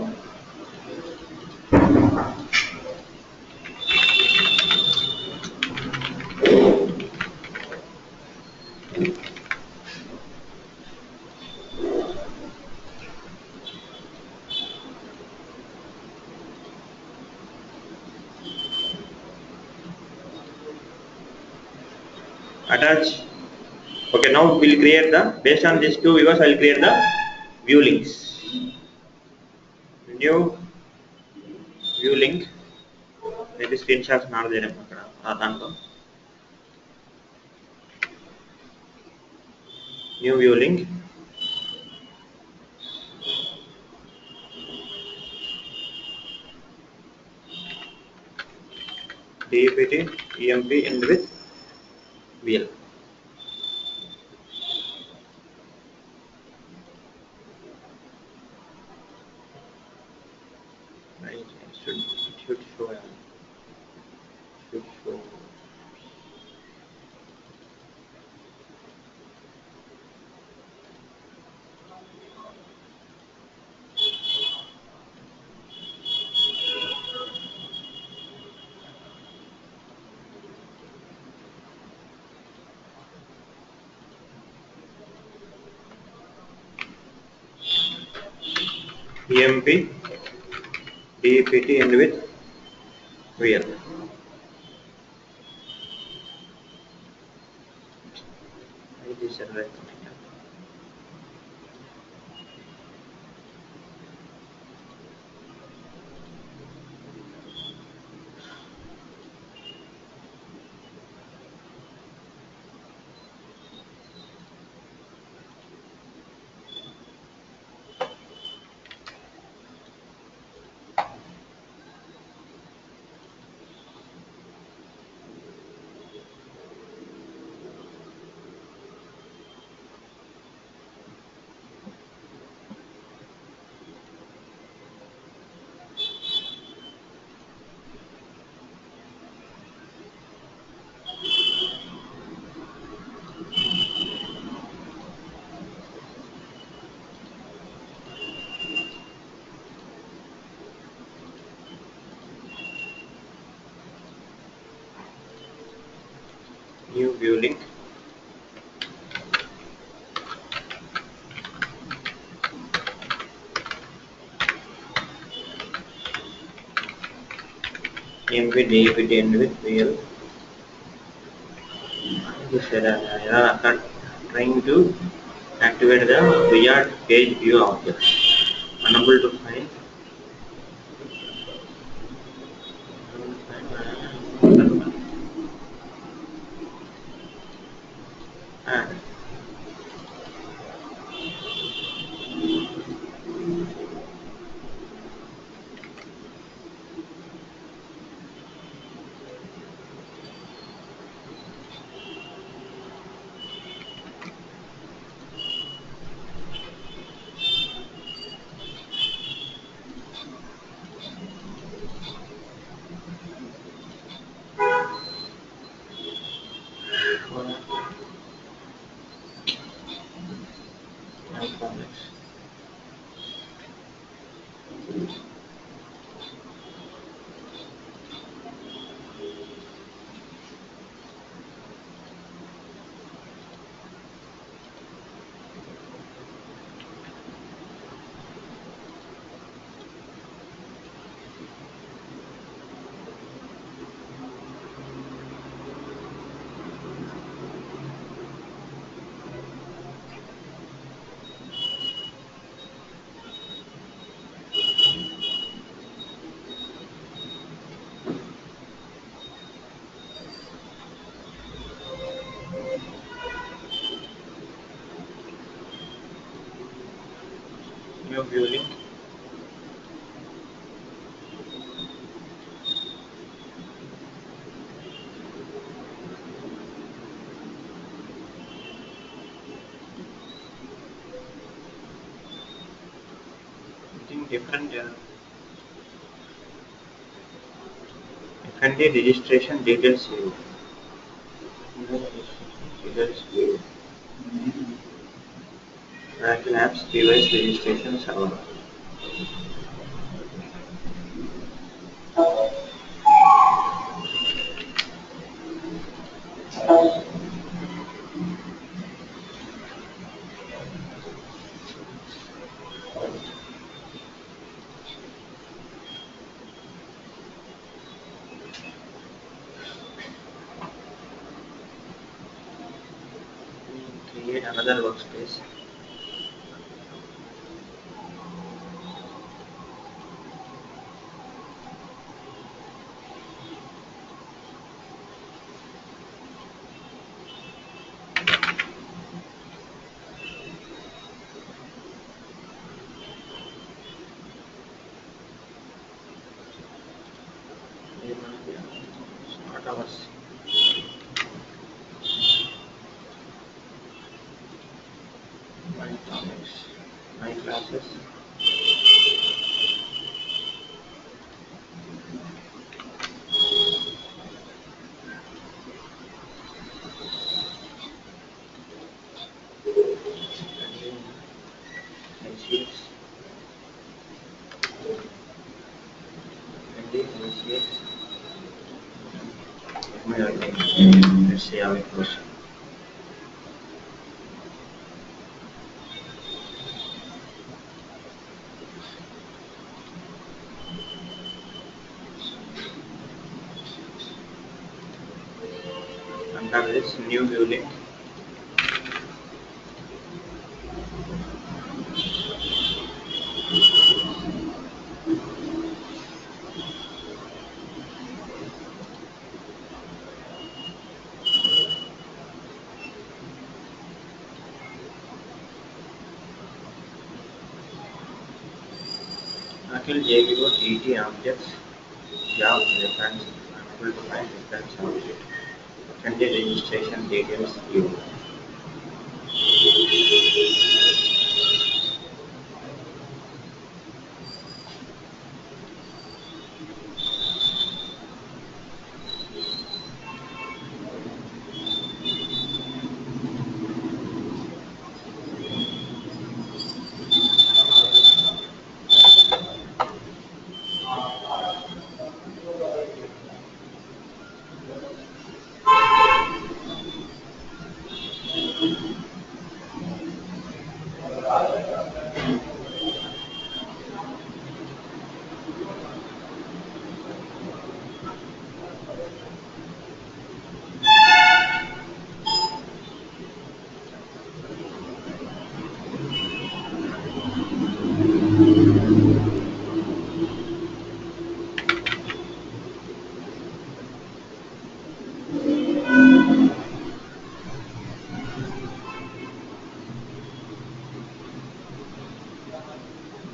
Attach. Okay, now we'll create the, based on these two views, I'll create the view links. New view link. Maybe screenshots not there. New view link. DPT EMP end with VL. Right, it should show. Should show. EMP DPT end with VL. It is right. New view link. Embed end with real. This is trying to activate the wizard page view object. Unable to find. And new view link. Different FND registration details view. Details view. Oracle Apps device registration server. Create another workspace. Start hours. My topics. My classes. NCX. NCX. Let's see how it goes. Under this new view link. Until JVO TT objects, job reference, unable to find reference object. FND registration details view.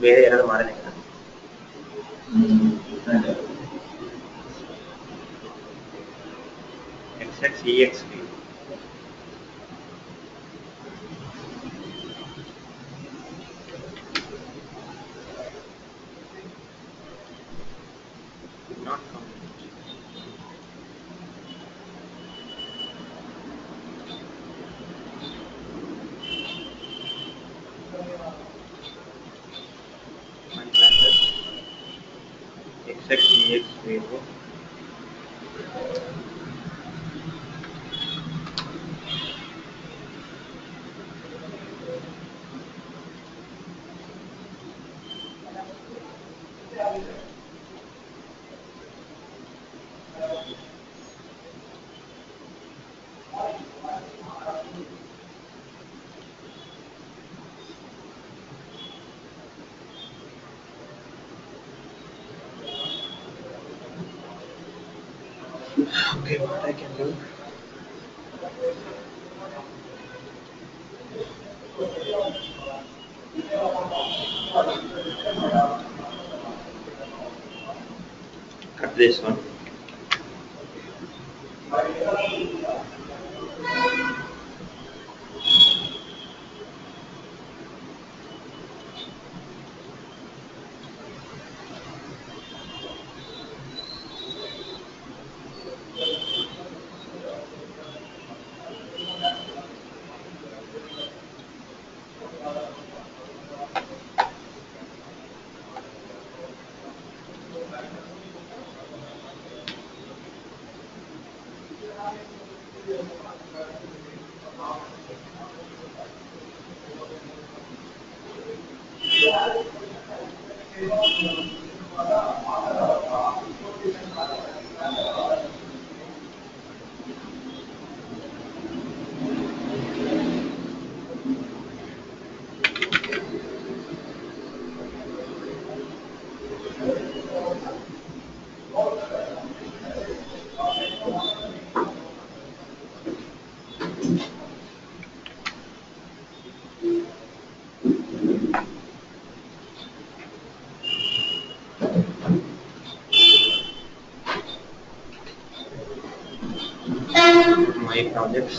ಬೇರೆ ಏನಾದ್ರು ಮಾಡಿದೆ XXEXP not coming. XXEXP okay, what I can do, cut this one. My projects.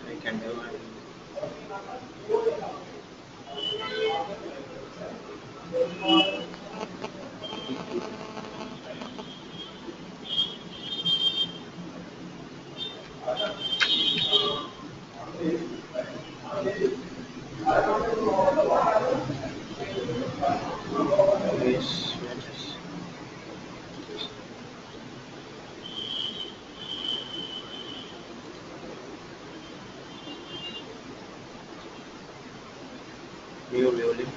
I can do this. New viewing.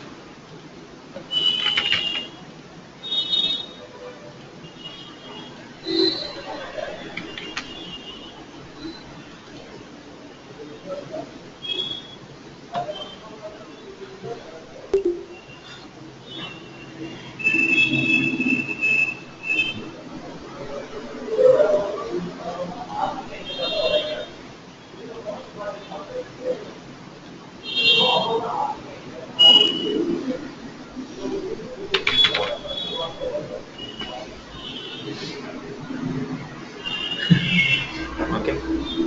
Okay.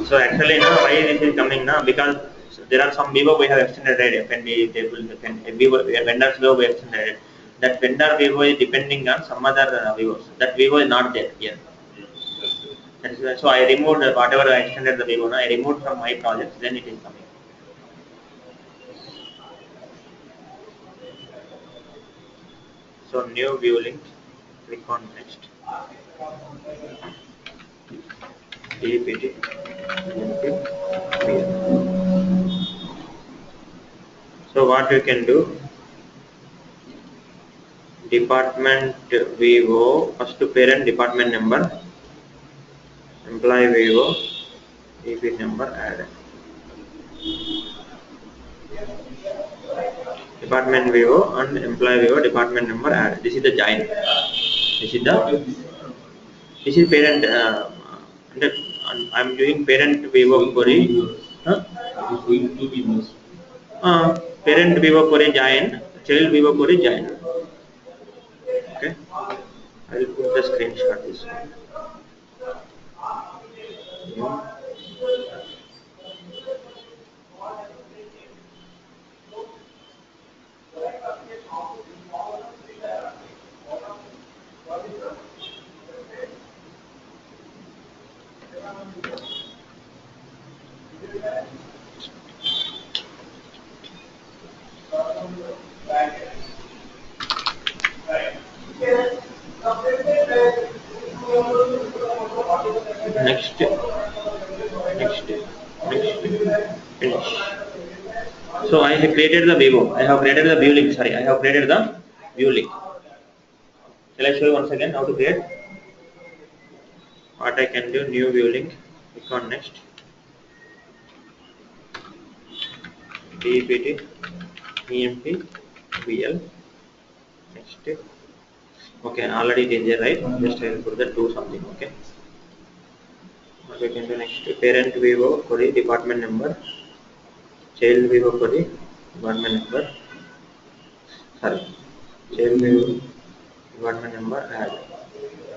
So actually now why this is coming now, because there are some Vivo we have extended FNB table, Vivo vendors Vivo we extended. That vendor Vivo is depending on some other Vivos. That Vivo is not there here. That is why, so I removed whatever I extended the Vivo. Now I removed from my projects. Then it is coming. So new view link. Click on next. DPT, MP, VL. So what you can do, department VO, first parent department number, employee VO, EP number add. Department VO and employee VO department number add. This is the join. This is the this is parent. I'm doing parent VO query. Huh? It is going to be missed. Parent VO query join, child VO query join. Okay, I will put the screenshot this one. Next, finish. So I have created the Vivo. I have created the view link. Sorry, I have created the view link. Shall I show you once again how to create? What I can do, new view link. Click on next. DPT, EMP, VL. Next. Okay, already it is there, right? Just I will put the do something. Okay. What we can do next? Parent Vivo query department number. Child Vivo query department number. Sorry. Child Vivo department number add.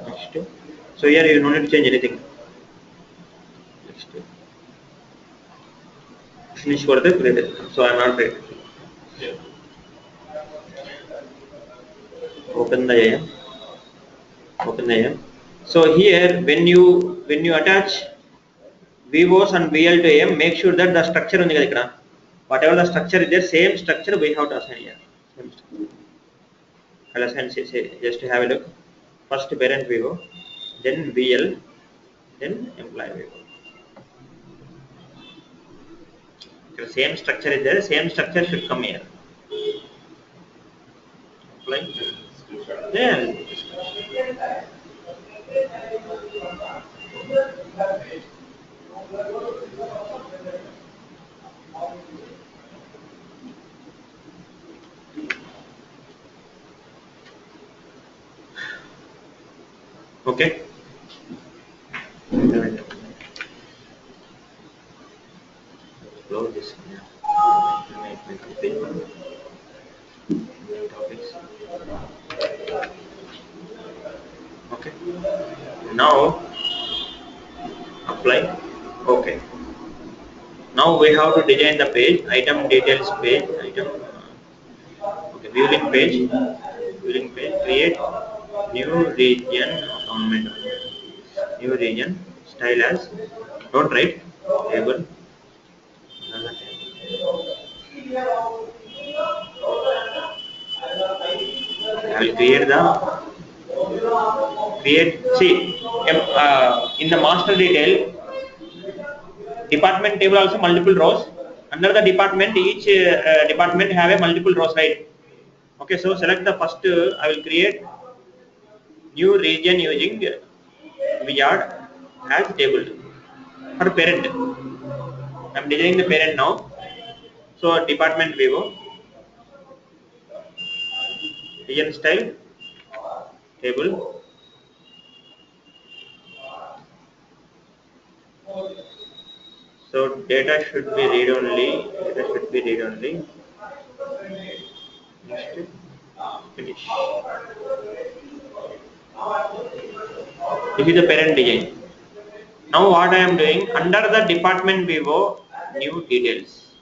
Next. So here you don't need to change anything. Next. Finish for the created. So I am not created. Yeah. Open the AM. Open the AM. So here when you attach VOs and VL to AM, make sure that the structure on the whatever the structure is there, same structure we have to assign here. Same structure. I'll assign say just to have a look. First parent VO, then VL, then employee VO. The same structure is there, same structure should come here. Like yeah. Okay. Close this. Okay. Now apply. Okay. Now we have to design the page, item details page, item. Okay, view link page. View link page. Create new region. New region. Style as. Don't write. Table. Another table. I will create. See, in the master detail. Department table also multiple rows. Under the department, each department have a multiple rows, right? Okay, so select the first. I will create new region using wizard as table for parent. I'm designing the parent now. So department Vivo, region style table. So data should be read only. Data should be read only. Next, finish. This is the parent design. Now what I am doing, under the department Vivo, new details.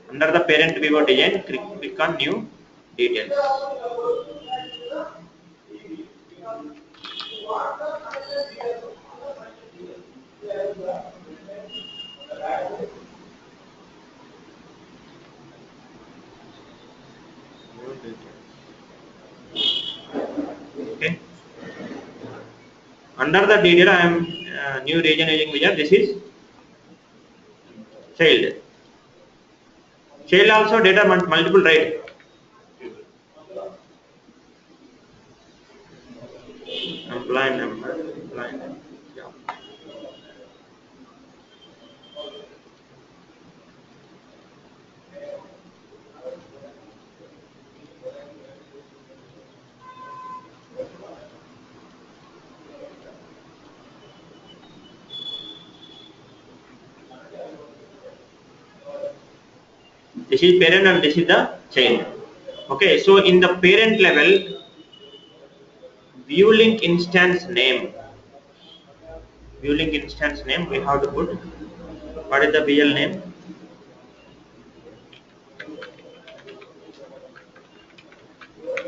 Under the parent Vivo design, click on new details. Okay. Under the detail, I am new region using wizard. This is child. Child also data multiple, right? Employee number, employee number. Yeah. This is parent and this is the child. Okay, so in the parent level, view link instance name. View link instance name we have to put. What is the VL name?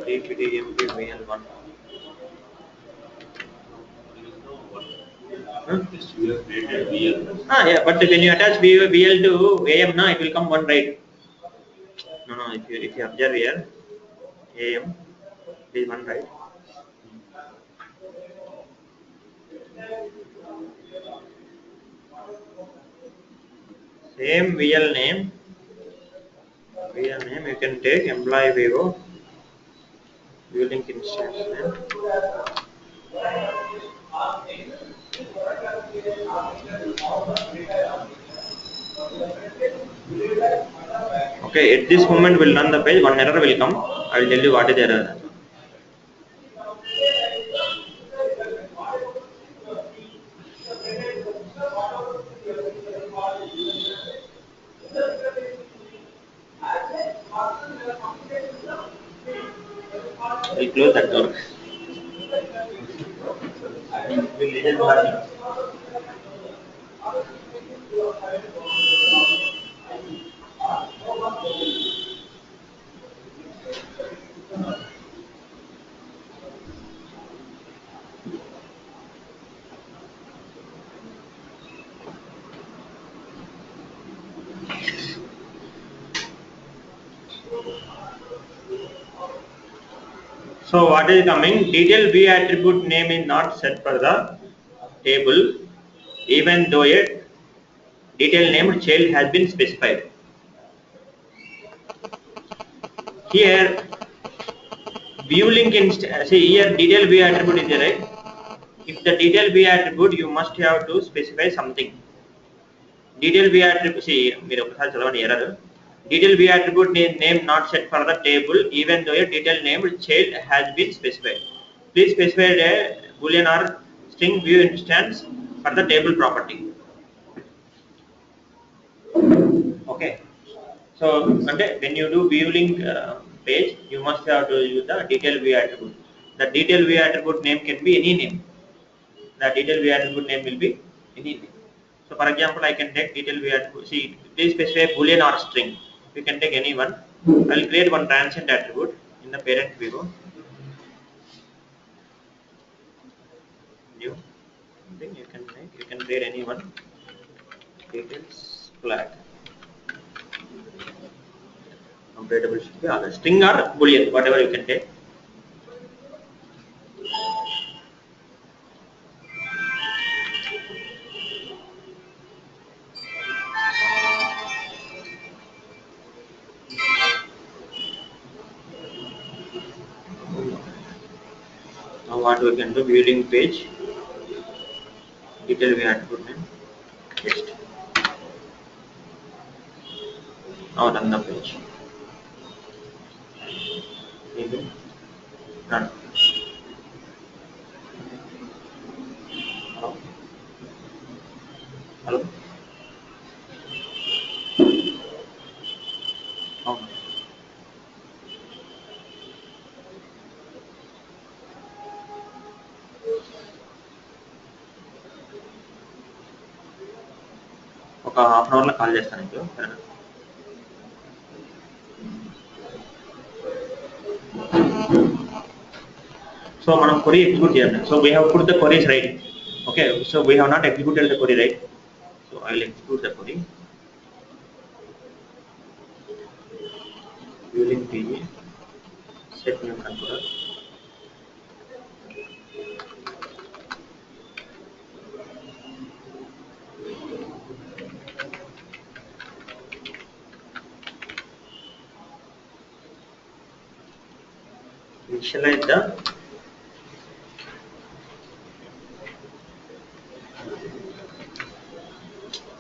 DPDMPVL1. Huh? Just we have created VL. Yeah, but when you attach VL to AM, now it will come one, right? No, if you observe here, AM is one, right? Same VL name you can take employee Vivo, view link instance name. Okay, at this moment we'll run the page, one error will come. I will tell you what is the error. We'll close that door. We'll leave it running. So what is coming? Detail V attribute name is not set for the table, even though a detail named child has been specified. Here, view link instance. See here, detail V attribute is there, right? If the detail V attribute, you must have to specify something. Detail V attribute. See, మీరు ఒకసారి చదవండి error. Detail V attribute name not set for the table, even though a detail named child has been specified. Please specify a boolean or string view instance for the table property. Okay. So, when you do view link page, you must have to use the detail V attribute. The detail V attribute name can be any name. The detail V attribute name will be any name. So, for example, I can take detail V attribute. See, please specify boolean or string. You can take any one. I will create one transient attribute in the parent Vivo. New thing you can make. You can create any one. Details flag. Updatable should be other string or boolean, whatever you can take. Now what we can do, view link page, detail we attribute name, paste. Now run the page. Maybe run. Hello? Hello? Oh. ఒక half an అవర్లో call చేస్తాను మీకు. So మనం query execute చేయాలి. So we have put the queries right. Okay, so we have not executed the query, right? So I will execute the query. View link page, set new controller. initialize the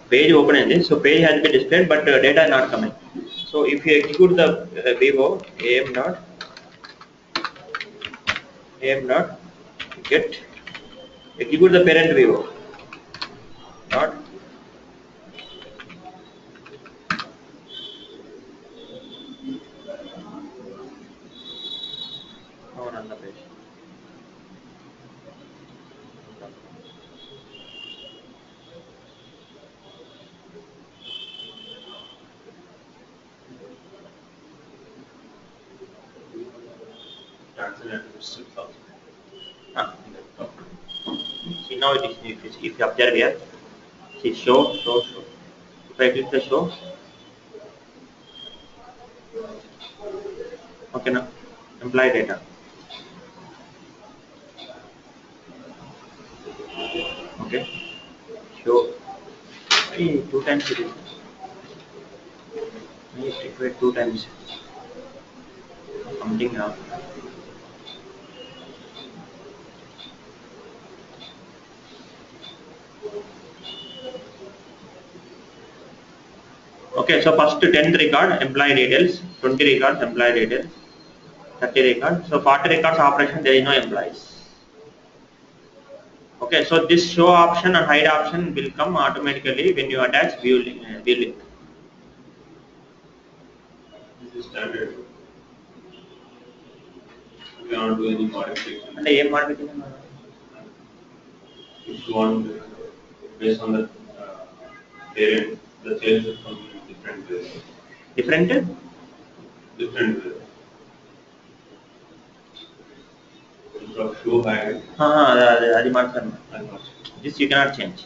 page open ended. So page has been displayed, but data is not coming. So if you execute the vivo am dot get execute the parent vivo dot no run the page. That's an administrative also. Ah, see now it is if you observe here, see show. If I click the show, okay now employee data. Okay, show. Hey, two times it is. Yes, required two times. Something now. Okay, so first 10th record employee details, 20 records employee details, 30 records. So 40 records operation there is no employees. Okay, so this show option and hide option will come automatically when you attach view link. This is standard. You cannot do any modification. And ఏం modification? If you want, based on the parent, the change is from different ways. Different? Different ways. Instead of show hide, అది మాత్రం. and much. This you cannot change.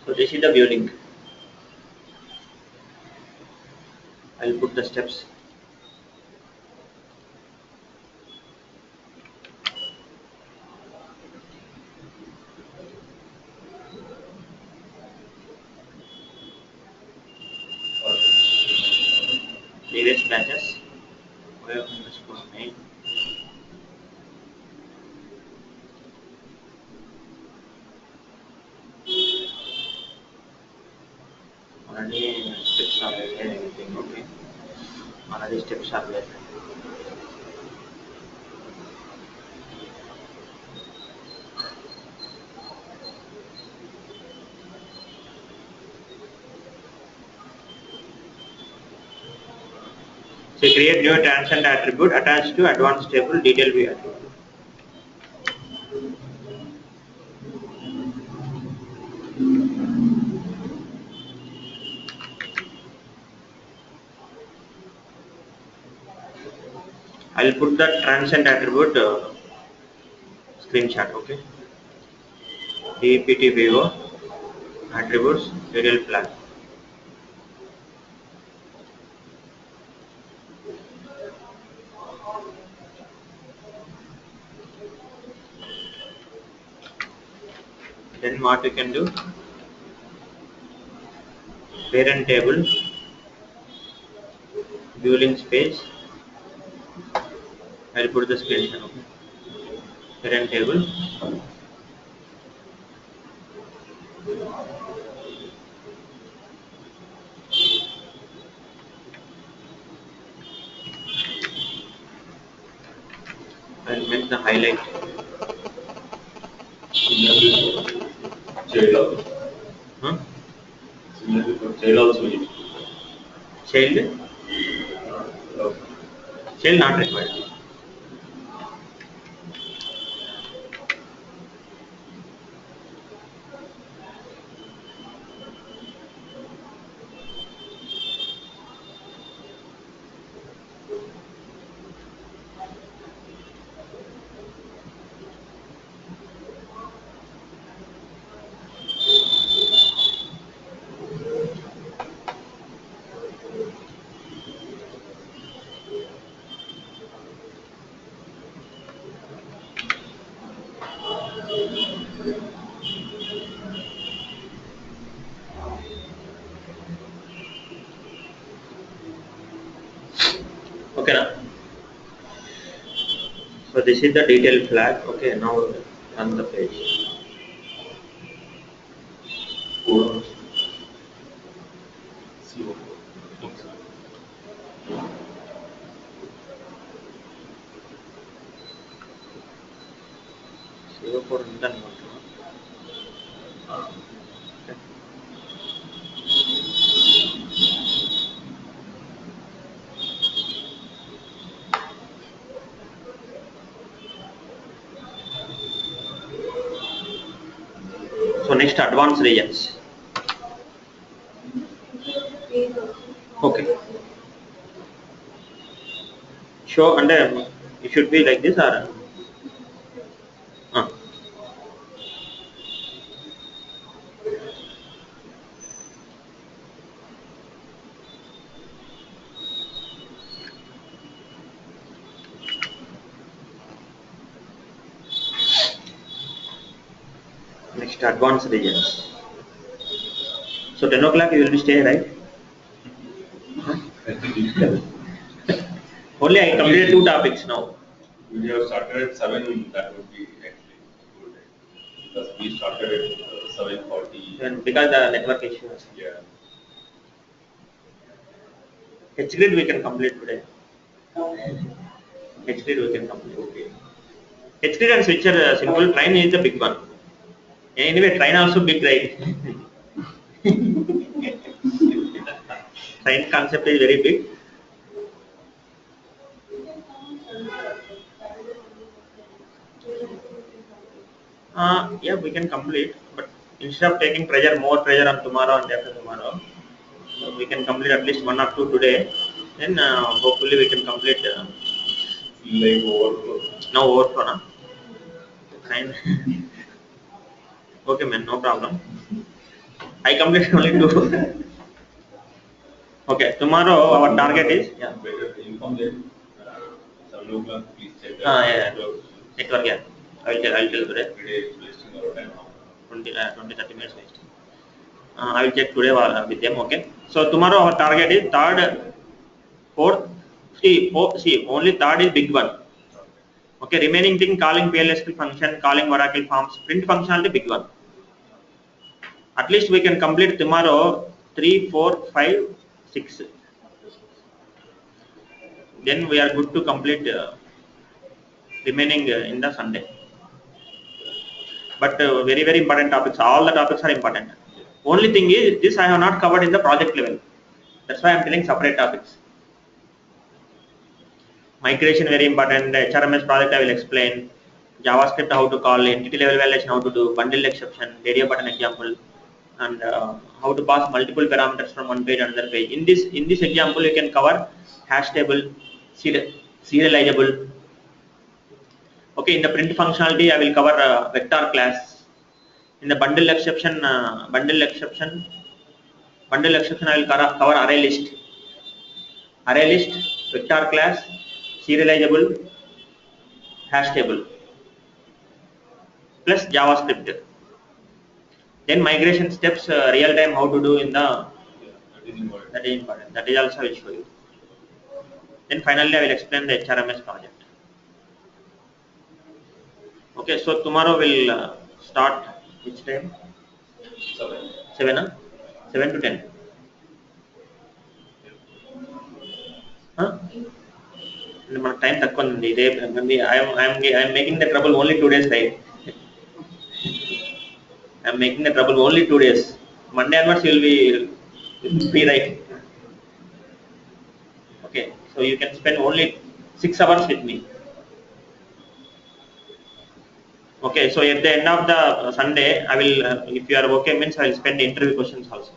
So this is the view link. I'll put the steps. Previous batches. Where underscore main. Already steps are there everything. Okay. Already steps are there. So create new transcend attribute attached to advanced table detail view attribute. I'll put the transcend attribute screenshot. Okay. DPT Vivo attributes detail flag. Then what you can do? Parent table, view links page. I'll put the screenshot. Okay. Parent table. I'll make the highlight. Similarly, child also. Huh? Similarly, for child also we need. Child. Uh, Child not required. Okay, now. So this is the detail flag. Okay, now run the page. Four. CO4. 04 ಅಂತ ಅನ್ಕೊಂಡ್ರು. Okay. So next advanced regions. Okay. Show and it should be like this or next advanced regions. So 10 o'clock you will be stay, right? Only I completed 2 topics now. We have started at 7, that would be actually good. Because we started at 7:40. And because the network issues. Yeah. HGrid we can complete today. HGrid we can complete. Okay. HGrid and switcher simple. Train is the big one. Anyway, train also big, right? Train concept is very big. Yeah, we can complete, but instead of taking more pressure on tomorrow and after tomorrow, we can complete at least 1 or 2 today. Then hopefully we can complete. Like overflow. No overflow, na? Fine. Okay, man, no problem. I completed only 2. Okay, tomorrow our target is Better to inform them. 7 o'clock, please check that. yeah. Network, yeah. I will tell today. Today is wasting our time. 20-30 minutes wasting. I will check today with them. Okay. So tomorrow our target is third, fourth. See, only third is big one. Okay. Remaining thing calling PLSQL function, calling Oracle forms, print functionality big one. At least we can complete tomorrow 3, 4, 5, 6. Then we are good to complete remaining in the Sunday. But very important topics. All the topics are important. Only thing is this I have not covered in the project level. That's why I am telling separate topics. Migration very important. HRMS project I will explain. JavaScript how to call, entity level validation how to do, bundle exception, radio button example, and how to pass multiple parameters from one page to another page. In this example you can cover hash table, serializable. Okay, in the print functionality I will cover vector class. In the bundle exception I will cover array list, vector class, serializable, hash table, plus JavaScript. Then migration steps, real time how to do in the That is important. that is important. That is also I will show you. Then finally I will explain the HRMS project. Okay, so tomorrow we'll start which time? 7, 7 to 10. మన time తక్కువ ఉంది రేపు I'm making the trouble only 2 days, right? I'm making the trouble only 2 days. Monday onwards you will be free, right? Okay, so you can spend only 6 hours with me. Okay, so at the end of the Sunday I will if you are okay means I will spend interview questions also.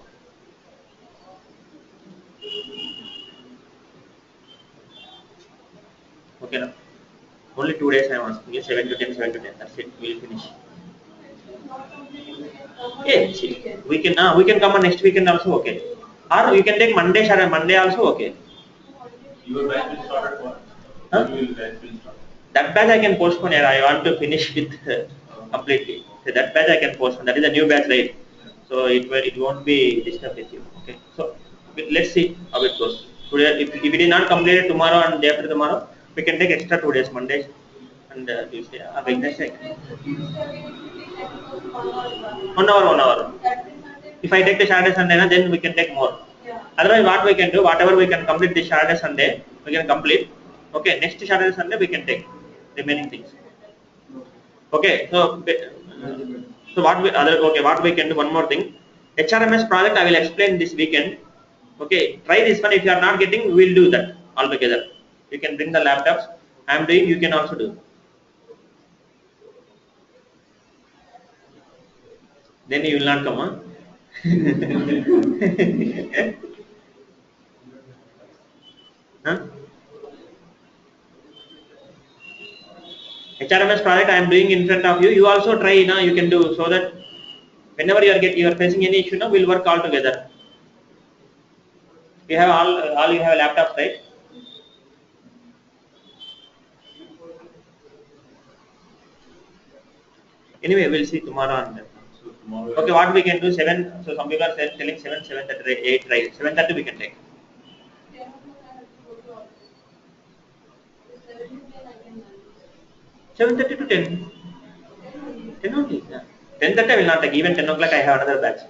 Okay, now only 2 days I am asking you, 7 to 10, 7 to 10. That's it. We will finish. Yeah, see, we can come on next weekend also. Okay, or you can take Monday also. Okay. Your batch will start at what? Huh? Your batch will start. That batch I can postpone. Yeah, I want to finish with completely. So that batch I can postpone. That is a new batch, right? So it won't be disturbed with you. Okay. So let's see how it goes. Today, if it is not completed tomorrow and day after tomorrow, we can take extra 2 days, Monday and Tuesday, Wednesday. 1 hour, 1 hour. If I take the Saturday Sunday, then we can take more. Otherwise, what we can do, whatever we can complete this Saturday Sunday, we can complete. Okay, next Saturday Sunday we can take remaining things. Okay, so what we can do, one more thing. HRMS project I will explain this weekend. Okay, try this one. If you are not getting, we will do that all together. You can bring the laptops. I am doing. You can also do. Then you will not come, huh? Huh? HRMS project I am doing in front of you. You also try. Now you can do so that whenever you are facing any issue, now we'll work all together. You have all you have laptops, right? Anyway, we'll see tomorrow on that. So tomorrow. Okay, what we can do 7. So some people are telling 7, 7:30, 8, right? 7:30 we can take. 7:30 to 10. 10 only. Yeah. 10:30 I will not take. Even 10 o'clock I have another batch.